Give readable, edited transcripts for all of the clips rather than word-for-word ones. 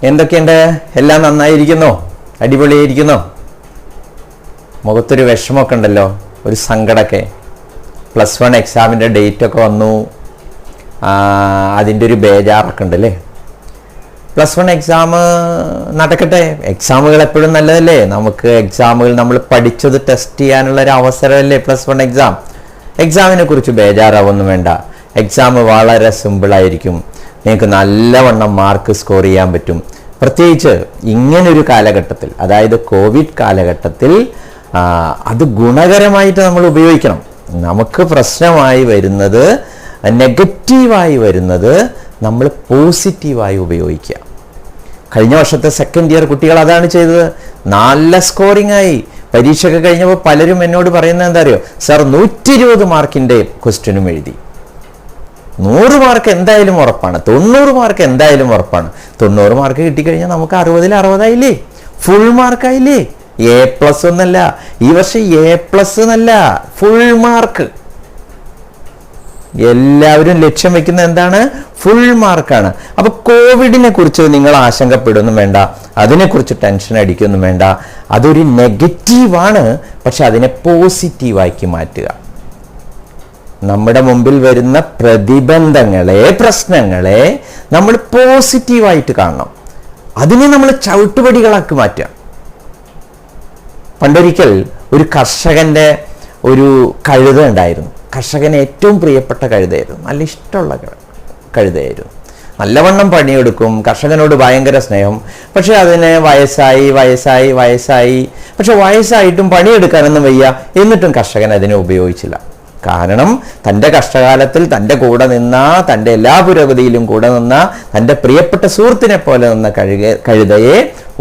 എന്തൊക്കെയുണ്ട്? എല്ലാം നന്നായിരിക്കുന്നോ? അടിപൊളിയായിരിക്കുന്നോ? മുഖത്തൊരു വിഷമമൊക്കെ ഉണ്ടല്ലോ, ഒരു സങ്കടമൊക്കെ. +1 എക്സാമിൻ്റെ ഡേറ്റൊക്കെ വന്നു, അതിൻ്റെ ഒരു ബേജാറൊക്കെ ഉണ്ടല്ലേ. +1 എക്സാം നടക്കട്ടെ. എക്സാമുകൾ എപ്പോഴും നല്ലതല്ലേ? നമുക്ക് എക്സാമുകൾ നമ്മൾ പഠിച്ചത് ടെസ്റ്റ് ചെയ്യാനുള്ളൊരു അവസരമല്ലേ +1 എക്സാം. എക്സാമിനെ കുറിച്ച് ബേജാറാവൊന്നും വേണ്ട. എക്സാം വളരെ സിമ്പിളായിരിക്കും. നിങ്ങൾക്ക് നല്ലവണ്ണം മാർക്ക് സ്കോർ ചെയ്യാൻ പറ്റും. പ്രത്യേകിച്ച് ഇങ്ങനൊരു കാലഘട്ടത്തിൽ, അതായത് കോവിഡ് കാലഘട്ടത്തിൽ അത് ഗുണകരമായിട്ട് നമ്മൾ ഉപയോഗിക്കണം. നമുക്ക് പ്രശ്നമായി വരുന്നത്, നെഗറ്റീവായി വരുന്നത് നമ്മൾ പോസിറ്റീവായി ഉപയോഗിക്കുക. കഴിഞ്ഞ വർഷത്തെ സെക്കൻഡ് ഇയർ കുട്ടികൾ അതാണ് ചെയ്തത്. നല്ല സ്കോറിംഗ് ആയി. പരീക്ഷയൊക്കെ കഴിഞ്ഞപ്പോൾ പലരും എന്നോട് പറയുന്നത് എന്താ അറിയോ? സാർ 120 മാർക്കിൻ്റെ ക്വസ്റ്റ്യനും എഴുതി. 100 മാർക്ക് എന്തായാലും ഉറപ്പാണ്, 90 മാർക്ക് എന്തായാലും ഉറപ്പാണ്. 90 മാർക്ക് കിട്ടിക്കഴിഞ്ഞാൽ നമുക്ക് 60-ൽ 60 ഫുൾ മാർക്കായില്ലേ. A+ ഒന്നല്ല ഈ വർഷം, A+ എന്നല്ല, ഫുൾ മാർക്ക്. എല്ലാവരും ലക്ഷ്യം വെക്കുന്ന എന്താണ്? ഫുൾ മാർക്കാണ്. അപ്പൊ കോവിഡിനെ കുറിച്ച് നിങ്ങൾ ആശങ്കപ്പെടുകയൊന്നും വേണ്ട, അതിനെക്കുറിച്ച് ടെൻഷൻ അടിക്കൊന്നും വേണ്ട. അതൊരു നെഗറ്റീവാണ്, പക്ഷെ അതിനെ പോസിറ്റീവാക്കി മാറ്റുക. നമ്മുടെ മുമ്പിൽ വരുന്ന പ്രതിബന്ധങ്ങളെ, പ്രശ്നങ്ങളെ നമ്മൾ പോസിറ്റീവായിട്ട് കാണണം. അതിനെ നമ്മൾ ചവിട്ടുപടികളാക്കി മാറ്റുക. പണ്ടൊരിക്കൽ ഒരു കർഷകന്റെ ഒരു കഴുത ഉണ്ടായിരുന്നു. കർഷകന് ഏറ്റവും പ്രിയപ്പെട്ട കഴുതയായിരുന്നു, നല്ല ഇഷ്ടമുള്ള കഴുതയായിരുന്നു. നല്ലവണ്ണം പണിയെടുക്കും, കർഷകനോട് ഭയങ്കര സ്നേഹം. പക്ഷെ അതിന് വയസ്സായി. പക്ഷെ വയസ്സായിട്ടും പണിയെടുക്കാനൊന്നും വയ്യ. എന്നിട്ടും കർഷകൻ അതിനെ ഉപയോഗിച്ചില്ല. കാരണം തൻ്റെ കഷ്ടകാലത്തിൽ തൻ്റെ കൂടെ നിന്ന, തൻ്റെ എല്ലാ പുരോഗതിയിലും കൂടെ നിന്ന, തൻ്റെ പ്രിയപ്പെട്ട സുഹൃത്തിനെ പോലെ നിന്ന കഴുതയെ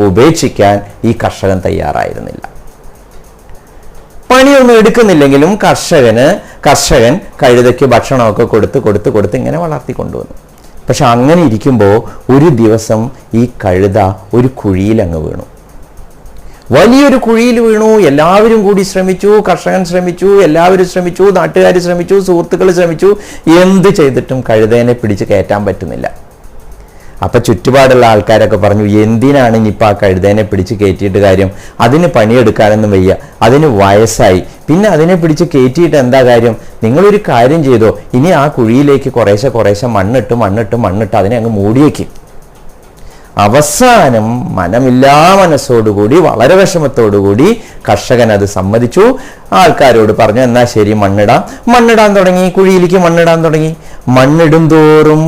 ഉപേക്ഷിക്കാൻ ഈ കർഷകൻ തയ്യാറായിരുന്നില്ല. പണിയൊന്നും എടുക്കുന്നില്ലെങ്കിലും കർഷകൻ കഴുതയ്ക്ക് ഭക്ഷണമൊക്കെ കൊടുത്ത് ഇങ്ങനെ വളർത്തിക്കൊണ്ടുവന്നു. പക്ഷെ അങ്ങനെ ഇരിക്കുമ്പോൾ ഒരു ദിവസം ഈ കഴുത ഒരു കുഴിയിൽ അങ്ങ് വീണു. വലിയൊരു കുഴിയിൽ വീണു. എല്ലാവരും കൂടി ശ്രമിച്ചു, കർഷകൻ ശ്രമിച്ചു, എല്ലാവരും ശ്രമിച്ചു, നാട്ടുകാർ ശ്രമിച്ചു, സുഹൃത്തുക്കൾ ശ്രമിച്ചു. എന്ത് ചെയ്തിട്ടും കഴുതേനെ പിടിച്ച് കയറ്റാൻ പറ്റുന്നില്ല. അപ്പൊ ചുറ്റുപാടുള്ള ആൾക്കാരൊക്കെ പറഞ്ഞു, എന്തിനാണ് ഇനിയിപ്പോൾ ആ കഴുതേനെ പിടിച്ച് കയറ്റിയിട്ട് കാര്യം? അതിന് പണിയെടുക്കാനൊന്നും വയ്യ, അതിന് വയസ്സായി, പിന്നെ അതിനെ പിടിച്ച് കയറ്റിയിട്ട് എന്താ കാര്യം? നിങ്ങളൊരു കാര്യം ചെയ്തോ, ഇനി ആ കുഴിയിലേക്ക് കുറേശ്ശെ മണ്ണിട്ട് അതിനെ അങ്ങ് മൂടിയേക്കും. അവസാനം മനമില്ലാ മനസ്സോടുകൂടി, വളരെ വിഷമത്തോടുകൂടി കർഷകൻ അത് സമ്മതിച്ചു. ആൾക്കാരോട് പറഞ്ഞു, എന്നാ ശരി മണ്ണിടാൻ തുടങ്ങി. കുഴിയിലേക്ക് മണ്ണിടാൻ തുടങ്ങി. മണ്ണിടും തോറും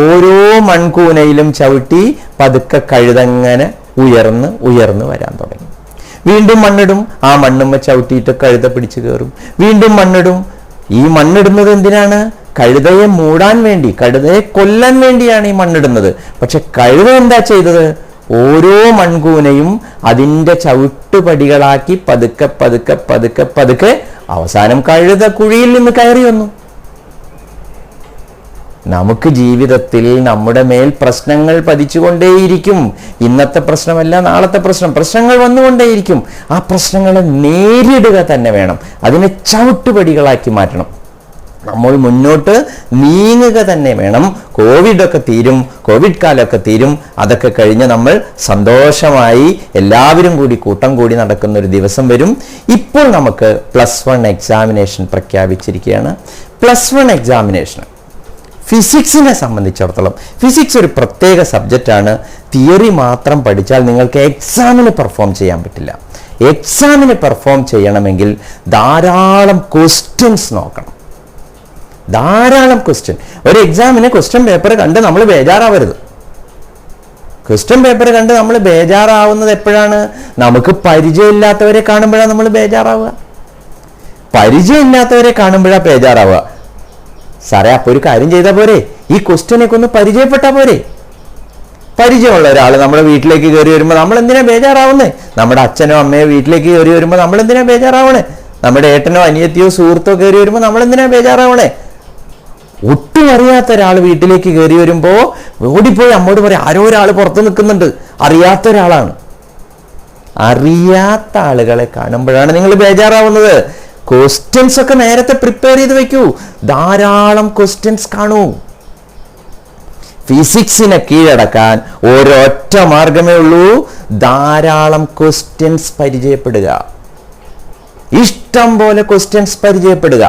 ഓരോ മൺകൂനയിലും ചവിട്ടി പതുക്കെ കഴുതങ്ങനെ ഉയർന്ന് വരാൻ തുടങ്ങി. വീണ്ടും മണ്ണിടും. ആ മണ്ണുമ്മ ചവിട്ടിയിട്ട് കഴുത പിടിച്ചു കയറും. വീണ്ടും മണ്ണിടും. ഈ മണ്ണിടുന്നത് എന്തിനാണ്? കഴുതയെ മൂടാൻ വേണ്ടി, കഴുതയെ കൊല്ലാൻ വേണ്ടിയാണ് ഈ മണ്ണിടുന്നത്. പക്ഷെ കഴുത എന്താ ചെയ്തത്? ഓരോ മൺകൂനയും അതിൻ്റെ ചവിട്ടുപടികളാക്കി പതുക്കെ അവസാനം കഴുത കുഴിയിൽ നിന്ന് കയറി വന്നു. നമുക്ക് ജീവിതത്തിൽ നമ്മുടെ മേൽ പ്രശ്നങ്ങൾ പതിച്ചുകൊണ്ടേയിരിക്കും. ഇന്നത്തെ പ്രശ്നമല്ല നാളത്തെ പ്രശ്നങ്ങൾ വന്നുകൊണ്ടേയിരിക്കും. ആ പ്രശ്നങ്ങളെ നേരിടുക തന്നെ വേണം. അതിനെ ചവിട്ടുപടികളാക്കി മാറ്റണം. നമ്മൾ മുന്നോട്ട് നീങ്ങുക തന്നെ വേണം. കോവിഡൊക്കെ തീരും, കോവിഡ് കാലമൊക്കെ തീരും. അതൊക്കെ കഴിഞ്ഞ് നമ്മൾ സന്തോഷമായി എല്ലാവരും കൂടി കൂട്ടം കൂടി നടക്കുന്ന ഒരു ദിവസം വരും. ഇപ്പോൾ നമുക്ക് +1 എക്സാമിനേഷൻ പ്രഖ്യാപിച്ചിരിക്കുകയാണ്. +1 എക്സാമിനേഷൻ ഫിസിക്സിനെ സംബന്ധിച്ചിടത്തോളം, ഫിസിക്സ് ഒരു പ്രത്യേക സബ്ജക്റ്റാണ്. തിയറി മാത്രം പഠിച്ചാൽ നിങ്ങൾക്ക് എക്സാമിന് പെർഫോം ചെയ്യാൻ പറ്റില്ല. എക്സാമിന് പെർഫോം ചെയ്യണമെങ്കിൽ ധാരാളം ക്വസ്റ്റ്യൻസ് നോക്കണം. ധാരാളം ക്വസ്റ്റ്യൻ. ഒരു എക്സാമിന് ക്വസ്റ്റ്യൻ പേപ്പർ കണ്ട് നമ്മൾ ബേജാറാവരുത്. ക്വസ്റ്റ്യൻ പേപ്പർ കണ്ട് നമ്മൾ ബേജാറാവുന്നത് എപ്പോഴാണ്? നമുക്ക് പരിചയമില്ലാത്തവരെ കാണുമ്പോഴാണ് നമ്മൾ ബേജാറാവുക. പരിചയമില്ലാത്തവരെ കാണുമ്പോഴാണ് ബേജാറാവുക. സാറേ, അപ്പോൾ ഒരു കാര്യം ചെയ്താൽ പോരെ? ഈ ക്വസ്റ്റ്യനൊക്കെ ഒന്ന് പരിചയപ്പെട്ടാൽ പോരെ? പരിചയമുള്ള ഒരാൾ നമ്മുടെ വീട്ടിലേക്ക് കയറി വരുമ്പോൾ നമ്മൾ എന്തിനാ ബേജാറാവുന്നേ? നമ്മുടെ അച്ഛനോ അമ്മയോ വീട്ടിലേക്ക് കയറി വരുമ്പോൾ നമ്മൾ എന്തിനാ ബേജാറാവണേ? നമ്മുടെ ഏട്ടനോ അനിയത്തിയോ സുഹൃത്തോ കയറി വരുമ്പോൾ നമ്മൾ എന്തിനാ ബേജാറാവണേ? ഒട്ടും അറിയാത്ത ഒരാൾ വീട്ടിലേക്ക് കയറി വരുമ്പോൾ ഓടിപ്പോയി അമ്മോട് പറയും, ആരോ ഒരാൾ പുറത്ത് നിൽക്കുന്നുണ്ട്, അറിയാത്ത ഒരാളാണ്. അറിയാത്ത ആളുകളെ കാണുമ്പോഴാണ് നിങ്ങൾ ബേജാറാവുന്നത്. ക്വസ്റ്റ്യൻസ് ഒക്കെ നേരത്തെ പ്രിപ്പയർ ചെയ്ത് വെക്കൂ. ധാരാളം ക്വസ്റ്റ്യൻസ് കാണൂ. ഫിസിക്സിനെ കീഴടക്കാൻ ഒരൊറ്റ മാർഗമേ ഉള്ളൂ, ധാരാളം ക്വസ്റ്റ്യൻസ് പരിചയപ്പെടുക, ഇഷ്ടം പോലെ ക്വസ്റ്റ്യൻസ് പരിചയപ്പെടുക.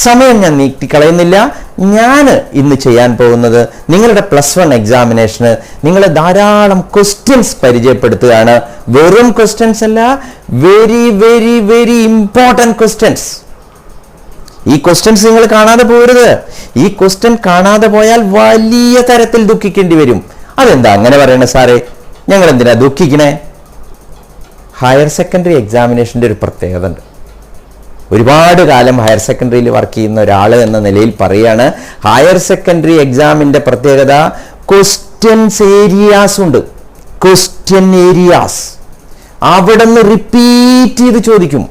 സമയം ഞാൻ നീട്ടിക്കളയുന്നില്ല. ഞാൻ ഇന്ന് ചെയ്യാൻ പോകുന്നത് നിങ്ങളുടെ +1 എക്സാമിനേഷന് നിങ്ങൾ ധാരാളം ക്വസ്റ്റ്യൻസ് പരിചയപ്പെടുത്തുകയാണ്. വെറും ക്വസ്റ്റ്യൻസ് അല്ല, very very very important questions. ഈ ക്വസ്റ്റ്യൻസ് നിങ്ങൾ കാണാതെ പോകരുത്. ഈ ക്വസ്റ്റ്യൻ കാണാതെ പോയാൽ വലിയ തരത്തിൽ ദുഃഖിക്കേണ്ടി വരും. അതെന്താ അങ്ങനെ പറയണേ സാറേ, ഞങ്ങൾ എന്തിനാ ദുഃഖിക്കണേ? ഹയർ സെക്കൻഡറി എക്സാമിനേഷൻ്റെ ഒരു പ്രത്യേകത ഉണ്ട്. ഒരുപാട് കാലം ഹയർ സെക്കൻഡറിയിൽ വർക്ക് ചെയ്യുന്ന ഒരാൾ എന്ന നിലയിൽ പറയുകയാണ്, ഹയർ സെക്കൻഡറി എക്സാമിൻ്റെ പ്രത്യേകത ക്വസ്റ്റ്യൻസ് ഏരിയാസ് ഉണ്ട്. ക്വസ്റ്റ്യൻ ഏരിയാസ് അവിടെ നിന്ന് റിപ്പീറ്റ് ചെയ്ത് ചോദിക്കും.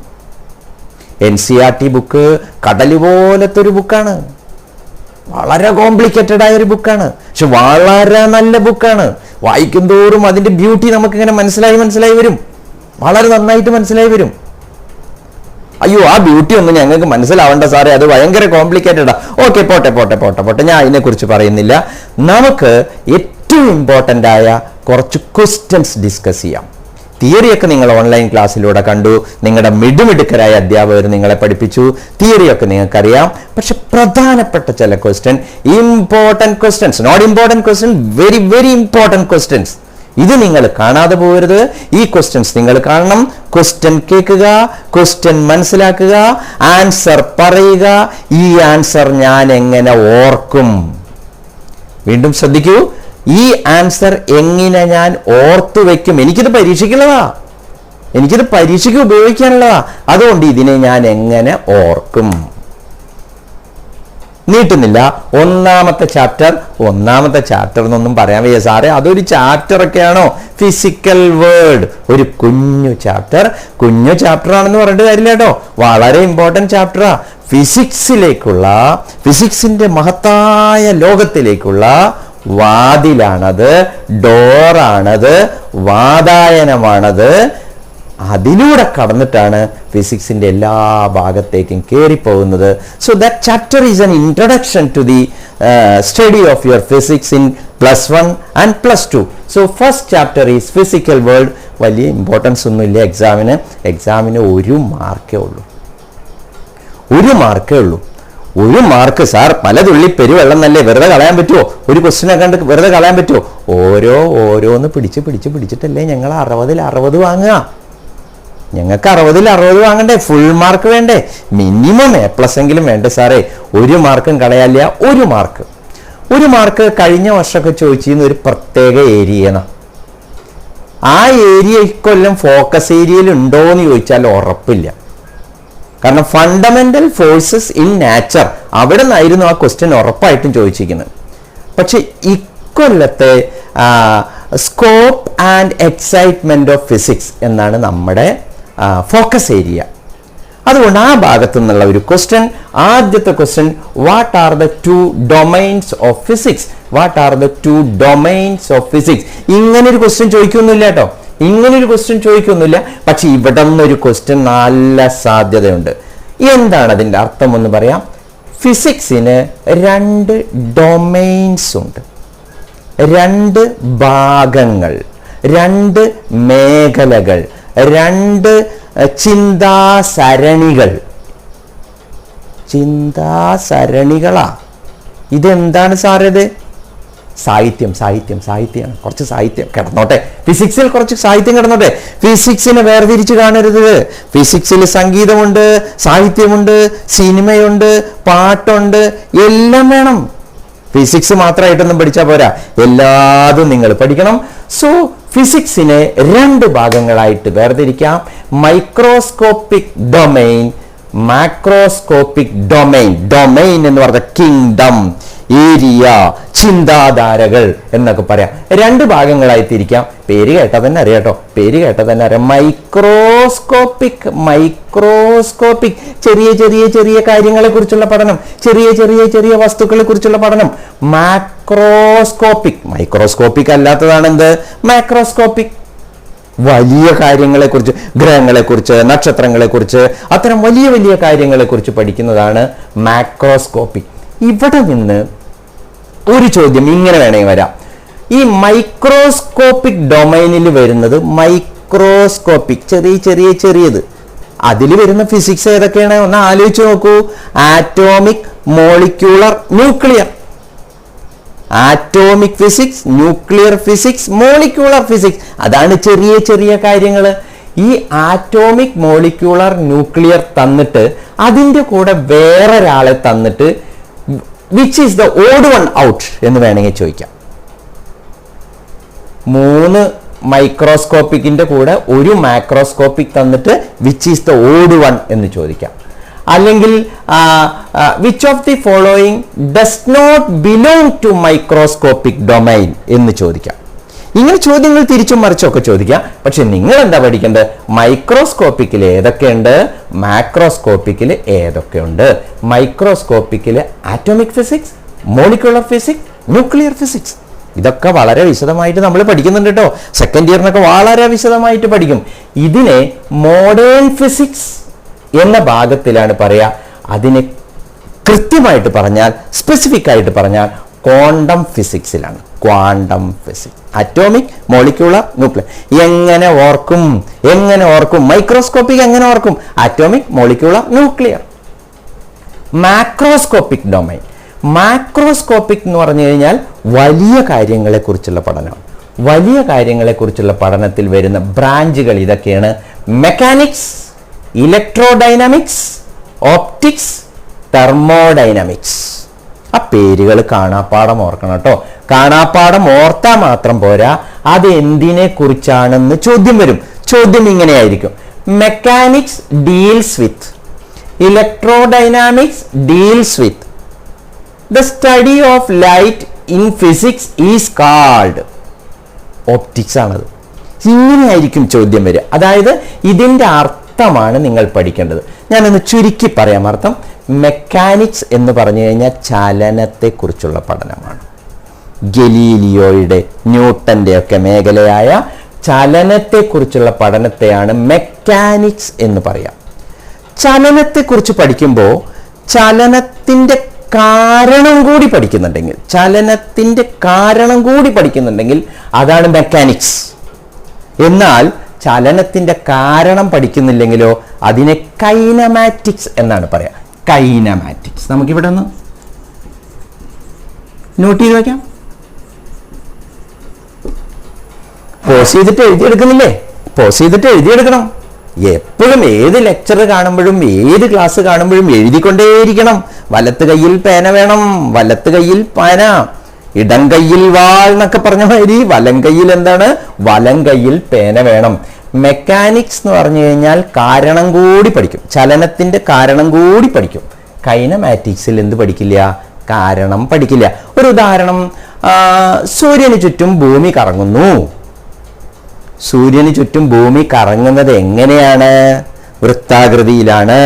NCERT ബുക്ക് കടൽ പോലത്തെ ഒരു ബുക്കാണ്, വളരെ കോംപ്ലിക്കേറ്റഡ് ആയ ഒരു ബുക്കാണ്, പക്ഷെ വളരെ നല്ല ബുക്കാണ്. വായിക്കും തോറും അതിൻ്റെ ബ്യൂട്ടി നമുക്കിങ്ങനെ മനസ്സിലായി വരും, വളരെ നന്നായിട്ട് മനസ്സിലായി വരും. അയ്യോ, ആ ബ്യൂട്ടി ഒന്നും ഞങ്ങൾക്ക് മനസ്സിലാവേണ്ട സാറേ, അത് ഭയങ്കര കോംപ്ലിക്കേറ്റഡാ. ഓക്കെ, പോട്ടെ, ഞാൻ അതിനെക്കുറിച്ച് പറയുന്നില്ല. നമുക്ക് ഏറ്റവും ഇമ്പോർട്ടൻ്റ് ആയ കുറച്ച് ക്വസ്റ്റ്യൻസ് ഡിസ്കസ് ചെയ്യാം. തിയറിയൊക്കെ നിങ്ങൾ ഓൺലൈൻ ക്ലാസ്സിലൂടെ കണ്ടു, നിങ്ങളുടെ മിടുമിടുക്കരായ അധ്യാപകർ നിങ്ങളെ പഠിപ്പിച്ചു, തിയറിയൊക്കെ നിങ്ങൾക്കറിയാം. പക്ഷെ പ്രധാനപ്പെട്ട ചില question, important questions, not important question, very very important questions, ഇത് നിങ്ങൾ കാണാതെ പോകരുത്. ഈ ക്വസ്റ്റ്യൻസ് നിങ്ങൾ കാണണം. ക്വസ്റ്റ്യൻ കേൾക്കുക, ക്വസ്റ്റ്യൻ മനസ്സിലാക്കുക, ആൻസർ പറയുക. ഈ ആൻസർ ഞാൻ എങ്ങനെ ഓർക്കും? വീണ്ടും ശ്രദ്ധിക്കൂ, ഈ ആൻസർ എങ്ങനെ ഞാൻ ഓർത്തു വെക്കും? എനിക്കിത് പരീക്ഷയ്ക്കുള്ളതാ, എനിക്കിത് പരീക്ഷയ്ക്ക് ഉപയോഗിക്കാനുള്ളതാ. അതുകൊണ്ട് ഇതിനെ ഞാൻ എങ്ങനെ ഓർക്കും? നീട്ടുന്നില്ല. ഒന്നാമത്തെ ചാപ്റ്റർ എന്നൊന്നും പറയാൻ വയ്യ സാറേ, അതൊരു ചാപ്റ്റർ ഒക്കെയാണോ? ഫിസിക്കൽ വേൾഡ്, ഒരു കുഞ്ഞു ചാപ്റ്റർ ആണെന്ന് പറഞ്ഞിട്ട് കാര്യമില്ല കേട്ടോ, വളരെ ഇമ്പോർട്ടൻറ്റ് ചാപ്റ്ററാ. ഫിസിക്സിന്റെ മഹത്തായ ലോകത്തിലേക്കുള്ള വാതിലാണത്, ഡോറാണത്, വാതായനമാണത്. അതിലൂടെ കടന്നിട്ടാണ് ഫിസിക്സിന്റെ എല്ലാ ഭാഗത്തേക്കും കയറിപ്പോകുന്നത്. So that chapter is an introduction to the study of your physics in +1 and +2. So first chapter is physical world. വലിയ ഇമ്പോർട്ടൻസ് ഒന്നുമില്ല എക്സാമിന് ഒരു മാർക്കേ ഉള്ളൂ. ഒരു മാർക്ക് സാർ, പല തുള്ളി പെരുവെള്ളം നല്ലേ, വെറുതെ കളയാൻ പറ്റുമോ? ഒരു ക്വസ്റ്റ്യനെ കണ്ട് വെറുതെ കളയാൻ പറ്റുമോ? ഓരോന്ന് പിടിച്ചിട്ടല്ലേ ഞങ്ങൾ 60 വാങ്ങുക. ഞങ്ങൾക്ക് 60 വാങ്ങണ്ടേ? ഫുൾ മാർക്ക് വേണ്ടേ? മിനിമം A+ എങ്കിലും വേണ്ടേ സാറേ? ഒരു മാർക്കും കളയാല്ല. ഒരു മാർക്ക് കഴിഞ്ഞ വർഷമൊക്കെ ചോദിച്ചിരുന്ന ഒരു പ്രത്യേക ഏരിയയാണ്. ആ ഏരിയ ഇക്കൊല്ലം ഫോക്കസ് ഏരിയയിൽ ഉണ്ടോ എന്ന് ചോദിച്ചാൽ ഉറപ്പില്ല. കാരണം ഫണ്ടമെന്റൽ ഫോഴ്സസ് ഇൻ നാച്ചർ, അവിടെ നിന്നായിരുന്നു ആ ക്വസ്റ്റ്യൻ ഉറപ്പായിട്ടും ചോദിച്ചിരിക്കുന്നത്. പക്ഷെ ഇക്കൊല്ലത്തെ scope and excitement of physics എന്നാണ് നമ്മുടെ ഫോക്കസ് ഏരിയ. അതുകൊണ്ട് ആ ഭാഗത്തു നിന്നുള്ള ഒരു ക്വസ്റ്റ്യൻ, ആദ്യത്തെ question, what are the 2 domains of physics? ഇങ്ങനൊരു ക്വസ്റ്റ്യൻ ചോദിക്കൊന്നുമില്ല പക്ഷെ ഇവിടെ നിന്നൊരു ക്വസ്റ്റ്യൻ നല്ല സാധ്യതയുണ്ട്. എന്താണ് അതിൻ്റെ അർത്ഥം എന്ന് പറയാം. ഫിസിക്സിന് 2 ഡൊമൈൻസ് ഉണ്ട്, 2 ഭാഗങ്ങൾ, 2 മേഖലകൾ, 2 ചിന്താസരണികളാ. ഇതെന്താണ് സാറേ? സാഹിത്യമാണ്. കുറച്ച് സാഹിത്യം കിടന്നോട്ടെ, ഫിസിക്സിൽ കുറച്ച് സാഹിത്യം കിടന്നോട്ടെ. ഫിസിക്സിനെ വേർതിരിച്ച് കാണരുത്. ഫിസിക്സിൽ സംഗീതമുണ്ട്, സാഹിത്യമുണ്ട്, സിനിമയുണ്ട്, പാട്ടുണ്ട്, എല്ലാം വേണം. ഫിസിക്സ് മാത്രമായിട്ടൊന്നും പഠിച്ചാൽ പോരാ, എല്ലാതും നിങ്ങൾ പഠിക്കണം. സോ ഫിസിക്സിനെ 2 ഭാഗങ്ങളായിട്ട് വേർതിരിക്കാം. Microscopic domain, macroscopic domain. Domain എന്ന് പറഞ്ഞ കിങ്ഡം, ഏരിയ, ചിന്താധാരകൾ എന്നൊക്കെ പറയാം. 2 ഭാഗങ്ങളായി തിരിക്കാം. പേര് കേട്ടാൽ തന്നെ അറിയാം. മൈക്രോസ്കോപ്പിക് ചെറിയ കാര്യങ്ങളെ കുറിച്ചുള്ള പഠനം, ചെറിയ വസ്തുക്കളെ കുറിച്ചുള്ള പഠനം. മൈക്രോസ്കോപ്പിക് അല്ലാത്തതാണ് എന്ത്? മാക്രോസ്കോപ്പിക്. വലിയ കാര്യങ്ങളെക്കുറിച്ച്, ഗ്രഹങ്ങളെക്കുറിച്ച്, നക്ഷത്രങ്ങളെക്കുറിച്ച്, അത്തരം വലിയ കാര്യങ്ങളെക്കുറിച്ച് പഠിക്കുന്നതാണ് മാക്രോസ്കോപ്പിക്. ഇവിടെ നിന്ന് ഒരു ചോദ്യം ഇങ്ങനെ വേണമെങ്കിൽ വരാം. ഈ മൈക്രോസ്കോപ്പിക് ഡൊമൈനിൽ വരുന്നത് മൈക്രോസ്കോപ്പിക് ചെറിയത് അതിൽ വരുന്ന ഫിസിക്സ് ഏതൊക്കെയാണ് ഒന്ന് ആലോചിച്ച് നോക്കൂ. Atomic, molecular, nuclear. Atomic physics, nuclear physics, molecular physics. അതാണ് ചെറിയ കാര്യങ്ങൾ. ഈ ആറ്റോമിക്, മോളിക്യൂളർ, ന്യൂക്ലിയർ തന്നിട്ട് അതിൻ്റെ കൂടെ വേറൊരാളെ തന്നിട്ട് which is the odd one out എന്ന് വേണമെങ്കിൽ ചോദിക്കാം. 3 മൈക്രോസ്കോപ്പിക്കിന്റെ കൂടെ ഒരു മാക്രോസ്കോപ്പിക് തന്നിട്ട് which is the odd one എന്ന് ചോദിക്കാം. അല്ലെങ്കിൽ which of the following does not belong to microscopic domain എന്ന് ചോദിക്കാം. ഇങ്ങനെ ചോദ്യങ്ങൾ തിരിച്ചും മറിച്ചൊക്കെ ചോദിക്കാം. പക്ഷെ നിങ്ങൾ എന്താ പഠിക്കേണ്ടത്? മൈക്രോസ്കോപ്പിക്കിൽ ഏതൊക്കെയുണ്ട്, മാക്രോസ്കോപ്പിക്കിൽ ഏതൊക്കെയുണ്ട്. മൈക്രോസ്കോപ്പിക്കിൽ atomic physics, molecular physics, nuclear physics. ഇതൊക്കെ വളരെ വിശദമായിട്ട് നമ്മൾ പഠിക്കുന്നുണ്ട് കേട്ടോ. സെക്കൻഡ് ഇയറിനൊക്കെ വളരെ വിശദമായിട്ട് പഠിക്കും. ഇതിനെ മോഡേൺ ഫിസിക്സ് എന്ന ഭാഗത്തിലാണ് പറയുക. അതിനെ കൃത്യമായിട്ട് പറഞ്ഞാൽ, സ്പെസിഫിക് ആയിട്ട് പറഞ്ഞാൽ ക്വാണ്ടം ഫിസിക്സിലാണ്. Quantum physics, atomic, molecular, nuclear. എങ്ങനെ ഓർക്കും? മൈക്രോസ്കോപ്പിക് എങ്ങനെ ഓർക്കും? Atomic, molecular, nuclear. Macroscopic domain. Macroscopic എന്ന് പറഞ്ഞു കഴിഞ്ഞാൽ വലിയ കാര്യങ്ങളെക്കുറിച്ചുള്ള പഠനമാണ്. വലിയ കാര്യങ്ങളെക്കുറിച്ചുള്ള പഠനത്തിൽ വരുന്ന ബ്രാഞ്ചുകൾ ഇതൊക്കെയാണ്: മെക്കാനിക്സ്, ഇലക്ട്രോഡൈനാമിക്സ്, ഓപ്റ്റിക്സ്, തെർമോഡൈനാമിക്സ്. ആ പേരുകൾ കാണാപ്പാടം ഓർക്കണം കേട്ടോ. കാണാപ്പാടം ഓർത്താൽ മാത്രം പോരാ, അത് എന്തിനെ കുറിച്ചാണെന്ന് ചോദ്യം വരും. ചോദ്യം ഇങ്ങനെയായിരിക്കും: mechanics deals with, electrodynamics deals with, the study of light in physics is called. Optics ആണത്. ഇങ്ങനെയായിരിക്കും ചോദ്യം വരിക. അതായത് ഇതിൻ്റെ അർത്ഥമാണ് നിങ്ങൾ പഠിക്കേണ്ടത്. ഞാനൊന്ന് ചുരുക്കി പറയാം അർത്ഥം. മെക്കാനിക്സ് എന്ന് പറഞ്ഞു കഴിഞ്ഞാൽ ചലനത്തെക്കുറിച്ചുള്ള പഠനമാണ്. ഗലീലിയോയുടെ, ന്യൂട്ടൻ്റെ ഒക്കെ മേഖലയായ ചലനത്തെക്കുറിച്ചുള്ള പഠനത്തെയാണ് മെക്കാനിക്സ് എന്ന് പറയാം. ചലനത്തെക്കുറിച്ച് പഠിക്കുമ്പോൾ ചലനത്തിൻ്റെ കാരണം കൂടി പഠിക്കുന്നുണ്ടെങ്കിൽ അതാണ് മെക്കാനിക്സ്. എന്നാൽ ചലനത്തിന്റെ കാരണം പഠിക്കുന്നില്ലെങ്കിലോ അതിനെ കൈനമാറ്റിക്സ് എന്നാണ് പറയാ. കൈനമാറ്റിക്സ് നമുക്കിവിടെ ഒന്ന് നോട്ട് ചെയ്ത് വയ്ക്കാം. പോസ് ചെയ്തിട്ട് എഴുതിയെടുക്കണം. എപ്പോഴും ഏത് ലെക്ചർ കാണുമ്പോഴും ഏത് ക്ലാസ് കാണുമ്പോഴും എഴുതിക്കൊണ്ടേയിരിക്കണം. വലത്ത് കയ്യിൽ പേന വേണം, വലത്ത് കയ്യിൽ പേന, ഇടം കയ്യിൽ വാൾ എന്നൊക്കെ പറഞ്ഞ മാതിരി വലം കയ്യിൽ എന്താണ്, വലം കയ്യിൽ പേന വേണം. മെക്കാനിക്സ് എന്ന് പറഞ്ഞു കഴിഞ്ഞാൽ കാരണം കൂടി പഠിക്കും, ചലനത്തിന്റെ കാരണം കൂടി പഠിക്കും. കൈനമാറ്റിക്സിൽ എന്ത് പഠിക്കില്ല? കാരണം പഠിക്കില്ല. ഒരു ഉദാഹരണം, സൂര്യന് ചുറ്റും ഭൂമി കറങ്ങുന്നു. സൂര്യന് ചുറ്റും ഭൂമി കറങ്ങുന്നത് എങ്ങനെയാണ്? വൃത്താകൃതിയിലാണ്.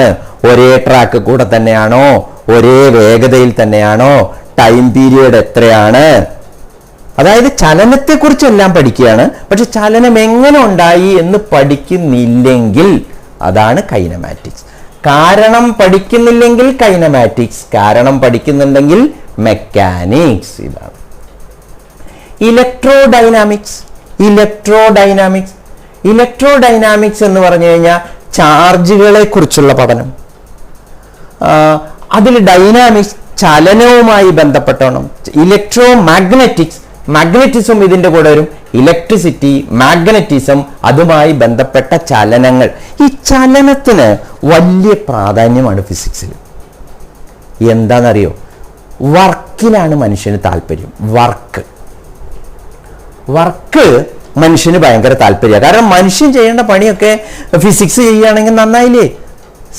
ഒരേ ട്രാക്ക് കൂടെ തന്നെയാണോ? ഒരേ വേഗതയിൽ തന്നെയാണോ? ടൈം പീരിയഡ് എത്രയാണ്? അതായത് ചലനത്തെക്കുറിച്ചെല്ലാം പഠിക്കുകയാണ്. പക്ഷെ ചലനം എങ്ങനെ ഉണ്ടായി എന്ന് പഠിക്കുന്നില്ലെങ്കിൽ അതാണ് കൈനമാറ്റിക്സ്. കാരണം പഠിക്കുന്നില്ലെങ്കിൽ കൈനമാറ്റിക്സ്, കാരണം പഠിക്കുന്നുണ്ടെങ്കിൽ മെക്കാനിക്സ്. ഇതാണ് ഇലക്ട്രോഡൈനാമിക്സ് എന്ന് പറഞ്ഞു കഴിഞ്ഞാൽ ചാർജുകളെ കുറിച്ചുള്ള പഠനം. അതിൽ ഡൈനാമിക്സ് ചലനവുമായി ബന്ധപ്പെട്ടണം. മാഗ്നറ്റിസം ഇതിന്റെ കൂടെ വരും. ഇലക്ട്രിസിറ്റി, മാഗ്നറ്റിസം, അതുമായി ബന്ധപ്പെട്ട ചലനങ്ങൾ. ഈ ചലനത്തിന് വലിയ പ്രാധാന്യമാണ് ഫിസിക്സിൽ. എന്താണെന്നറിയോ? വർക്കിലാണ് മനുഷ്യന് താല്പര്യം. വർക്ക് മനുഷ്യന് ഭയങ്കര താല്പര്യമാണ്. കാരണം മനുഷ്യൻ ചെയ്യേണ്ട പണിയൊക്കെ ഫിസിക്സ് ചെയ്യുകയാണെങ്കിൽ നന്നായില്ലേ?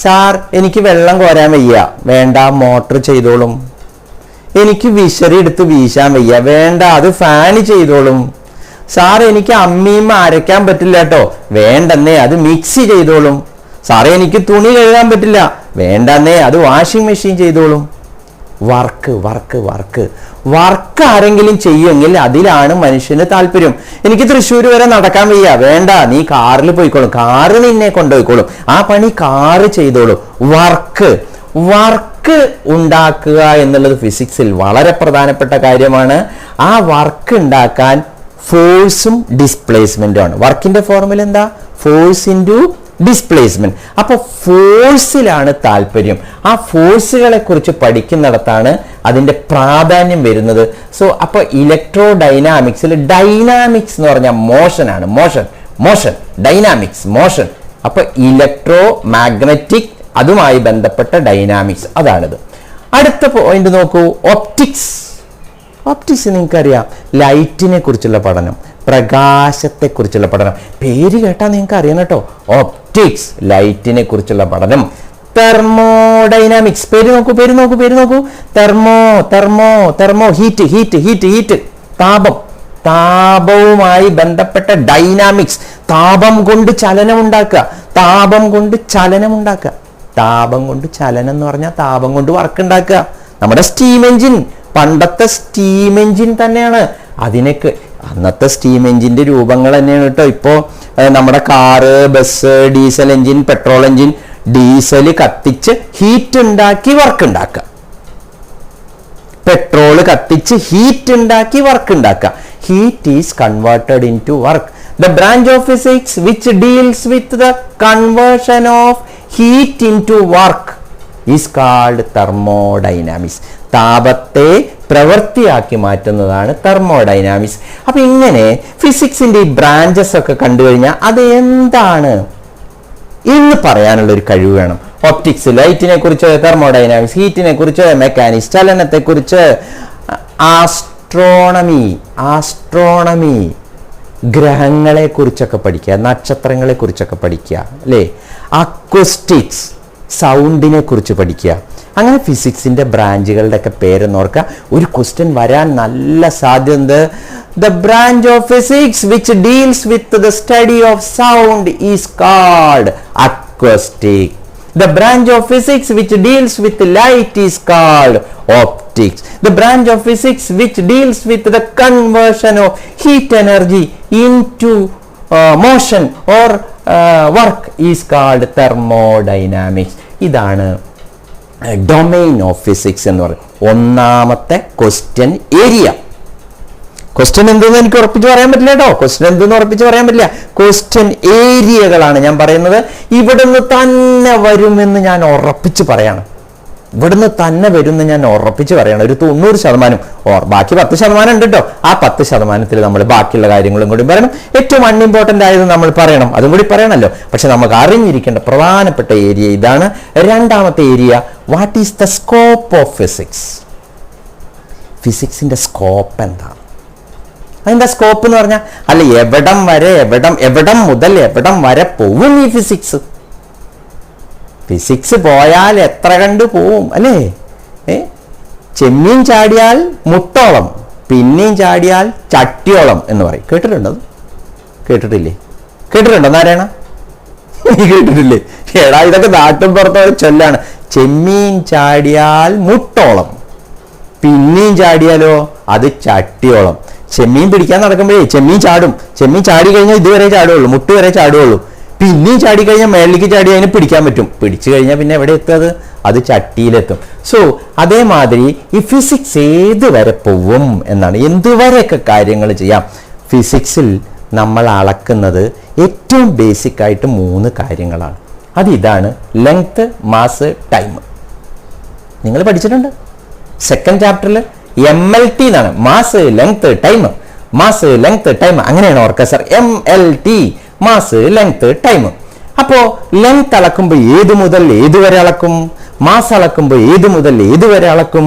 സാർ എനിക്ക് വെള്ളം കോരാൻ വയ്യ, വേണ്ട മോട്ടർ ചെയ്തോളും. എനിക്ക് വിശറി എടുത്ത് വീശാൻ വയ്യ, വേണ്ട അത് ഫാന് ചെയ്തോളും. സാർ എനിക്ക് അമ്മിയും അരയ്ക്കാൻ പറ്റില്ല കേട്ടോ, വേണ്ടെന്നേ അത് മിക്സി ചെയ്തോളും. സാറേ എനിക്ക് തുണി കഴുകാൻ പറ്റില്ല, വേണ്ടെന്നേ അത് വാഷിംഗ് മെഷീൻ ചെയ്തോളും. വർക്ക് ആരെങ്കിലും ചെയ്യുമെങ്കിൽ അതിലാണ് മനുഷ്യന് താല്പര്യം. എനിക്ക് തൃശ്ശൂർ വരെ നടക്കാൻ വയ്യ, വേണ്ട നീ കാറിൽ പോയിക്കോളും, കാറ് നിന്നെ കൊണ്ടുപോയിക്കോളും, ആ പണി കാറ് ചെയ്തോളും. വർക്ക് ഉണ്ടാക്കുക എന്നുള്ളത് ഫിസിക്സിൽ വളരെ പ്രധാനപ്പെട്ട കാര്യമാണ്. ആ വർക്ക് ഉണ്ടാക്കാൻ ഫോഴ്സും ഡിസ്പ്ലേസ്മെന്റും ആണ്. വർക്കിന്റെ ഫോർമുല എന്താ? Force into displacement. അപ്പോൾ ഫോഴ്സിലാണ് താല്പര്യം. ആ ഫോഴ്സുകളെ കുറിച്ച് പഠിക്കുന്നിടത്താണ് അതിന്റെ പ്രാധാന്യം വരുന്നത്. സോ അപ്പോൾ ഇലക്ട്രോ ഡൈനാമിക്സിൽ ഡൈനാമിക്സ് എന്ന് പറഞ്ഞാൽ മോഷനാണ്. Motion dynamics motion. അപ്പോൾ ഇലക്ട്രോ മാഗ്നറ്റിക്, അതുമായി ബന്ധപ്പെട്ട ഡൈനാമിക്സ്, അതാണിത്. അടുത്ത പോയിന്റ് നോക്കൂ, ഒപ്റ്റിക്സ്. ഒപ്റ്റിക്സ് നിങ്ങൾക്കറിയാം, ലൈറ്റിനെ കുറിച്ചുള്ള പഠനം, പ്രകാശത്തെക്കുറിച്ചുള്ള പഠനം. പേര് കേട്ടാൽ നിങ്ങൾക്ക് അറിയണം കേട്ടോ. ഒപ്റ്റിക്സ്, ലൈറ്റിനെ കുറിച്ചുള്ള പഠനം. തെർമോഡൈനാമിക്സ്, പേര് നോക്കൂ. തെർമോ ഹീറ്റ്, താപവുമായി ബന്ധപ്പെട്ട ഡൈനാമിക്സ്. താപം കൊണ്ട് ചലനം ഉണ്ടാക്കുക. താപം കൊണ്ട് ചലനം എന്ന് പറഞ്ഞാൽ താപം കൊണ്ട് വർക്ക് ഉണ്ടാക്കുക. നമ്മുടെ സ്റ്റീം എഞ്ചിൻ, പണ്ടത്തെ സ്റ്റീം എഞ്ചിൻ തന്നെയാണ്. അതിനൊക്കെ അന്നത്തെ സ്റ്റീം എഞ്ചിന്റെ രൂപങ്ങൾ തന്നെയാണ് കേട്ടോ. ഇപ്പോൾ നമ്മുടെ car, bus, diesel engine, petrol engine. Diesel കത്തിച്ച് ഹീറ്റ് ഉണ്ടാക്കി വർക്ക് ഉണ്ടാക്കുക. പെട്രോൾ കത്തിച്ച് ഹീറ്റ് ഉണ്ടാക്കി വർക്ക് ഉണ്ടാക്കുക. Heat is converted into work. The branch of physics which deals with the conversion of heat into work is called thermodynamics. താപത്തെ പ്രവൃത്തിയാക്കി മാറ്റുന്നതാണ് thermodynamics. അപ്പൊ ഇങ്ങനെ ഫിസിക്സിന്റെ ഈ ബ്രാഞ്ചസ് ഒക്കെ കണ്ടു കഴിഞ്ഞാൽ അത് എന്താണ് എന്ന് പറയാനുള്ള ഒരു കഴിവ് വേണം. ഒപ്റ്റിക്സ്, ലൈറ്റിനെ കുറിച്ച്, തെർമോഡൈനാമിക്സ്, ഹീറ്റിനെ കുറിച്ച്, മെക്കാനിക്സ്, ചലനത്തെ കുറിച്ച്, ആസ്ട്രോണമി, ഗ്രഹങ്ങളെ കുറിച്ചൊക്കെ പഠിക്കുക, നക്ഷത്രങ്ങളെ കുറിച്ചൊക്കെ പഠിക്കുക, അല്ലേ? അക്വസ്റ്റിക്സ്, സൗണ്ടിനെ കുറിച്ച് പഠിക്കുക. അങ്ങനെ ഫിസിക്സിന്റെ ബ്രാഞ്ചുകളുടെ ഒക്കെ പേരെന്നോർക്കുക. ഒരു ക്വസ്റ്റ്യൻ വരാൻ നല്ല സാധ്യത. The branch of physics which deals with the study of sound is called acoustic. The branch of physics which deals with light is called optics. The branch of physics which deals with the conversion of heat energy into motion or work is called thermodynamics. ഇതാണ് domain of physics എന്ന് പറയും. ഒന്നാമത്തെ question area. Question എന്തെന്ന് എനിക്ക് ഉറപ്പിച്ച് പറയാൻ പറ്റില്ല കേട്ടോ. ക്വസ്റ്റ്യൻ ഏരിയകളാണ് ഞാൻ പറയുന്നത്. ഇവിടുന്ന് തന്നെ വരുമെന്ന് ഞാൻ ഉറപ്പിച്ച് പറയാണ്. ഒരു 90%. ബാക്കി 10% ഉണ്ട് കേട്ടോ. ആ 10% നമ്മൾ ബാക്കിയുള്ള കാര്യങ്ങളും കൂടി പറയണം. ഏറ്റവും അൺഇമ്പോർട്ടൻ്റ് ആയത് നമ്മൾ പറയണം, അതും കൂടി പറയണമല്ലോ. പക്ഷെ നമുക്ക് അറിഞ്ഞിരിക്കേണ്ട പ്രധാനപ്പെട്ട ഏരിയ ഇതാണ്. രണ്ടാമത്തെ area, what is the scope of physics? ഫിസിക്സിന്റെ സ്കോപ്പ് എന്താണ്? അതിന്റെ സ്കോപ്പ് എന്ന് പറഞ്ഞാൽ എവിടം മുതൽ എവിടം വരെ പോവും ഈ ഫിസിക്സ്? ഫിസിക്സ് പോയാൽ എത്ര കണ്ട് പോവും, അല്ലേ? ചെമ്മീൻ ചാടിയാൽ മുട്ടോളം, പിന്നെയും ചാടിയാൽ ചട്ടിയോളം എന്ന് പറയും. കേട്ടിട്ടുണ്ടോ നാരായണ? കേട്ടിട്ടില്ലേ? എടാ, ഇതൊക്കെ നാട്ടും പുറത്തോളം ചൊല്ലാണ്. ചെമ്മീൻ ചാടിയാൽ മുട്ടോളം, പിന്നെയും ചാടിയാലോ അത് ചട്ടിയോളം. ചെമ്മീൻ പിടിക്കാൻ നടക്കുമ്പോഴേ ചെമ്മീൻ ചാടി കഴിഞ്ഞാൽ ഇതുവരെ ചാടുകയുള്ളൂ, മുട്ട് വരെ ചാടുകയുള്ളൂ. പിന്നെയും ചാടിക്കഴിഞ്ഞാൽ മേളിലേക്ക് ചാടി അതിനെ പിടിക്കാൻ പറ്റും. പിടിച്ചു കഴിഞ്ഞാൽ പിന്നെ എവിടെ എത്തുന്നത്? അത് ചട്ടിയിലെത്തും. സോ അതേമാതിരി ഈ ഫിസിക്സ് ഏത് വരെ പോവും എന്നാണ്. എന്തുവരെയൊക്കെ കാര്യങ്ങൾ ചെയ്യാം. ഫിസിക്സിൽ നമ്മൾ അളക്കുന്നത് ഏറ്റവും ബേസിക് ആയിട്ട് 3 കാര്യങ്ങളാണ്. അതിതാണ് ലെങ്ത്, മാസ്, ടൈം. നിങ്ങൾ പഠിച്ചിട്ടുണ്ട് സെക്കൻഡ് ചാപ്റ്ററിൽ. MLT എന്നാണ്, മാസ്, ലെങ്ത്, ടൈം. അങ്ങനെയാണ് ഓർക്കുക sir. MLT, mass, length, time. അപ്പോ ലെങ്ത് അളക്കുമ്പോൾ ഏത് മുതൽ ഏത് വരെ അളക്കും? മാസ് അളക്കുമ്പോൾ ഏത് മുതൽ ഏത് വരെ അളക്കും?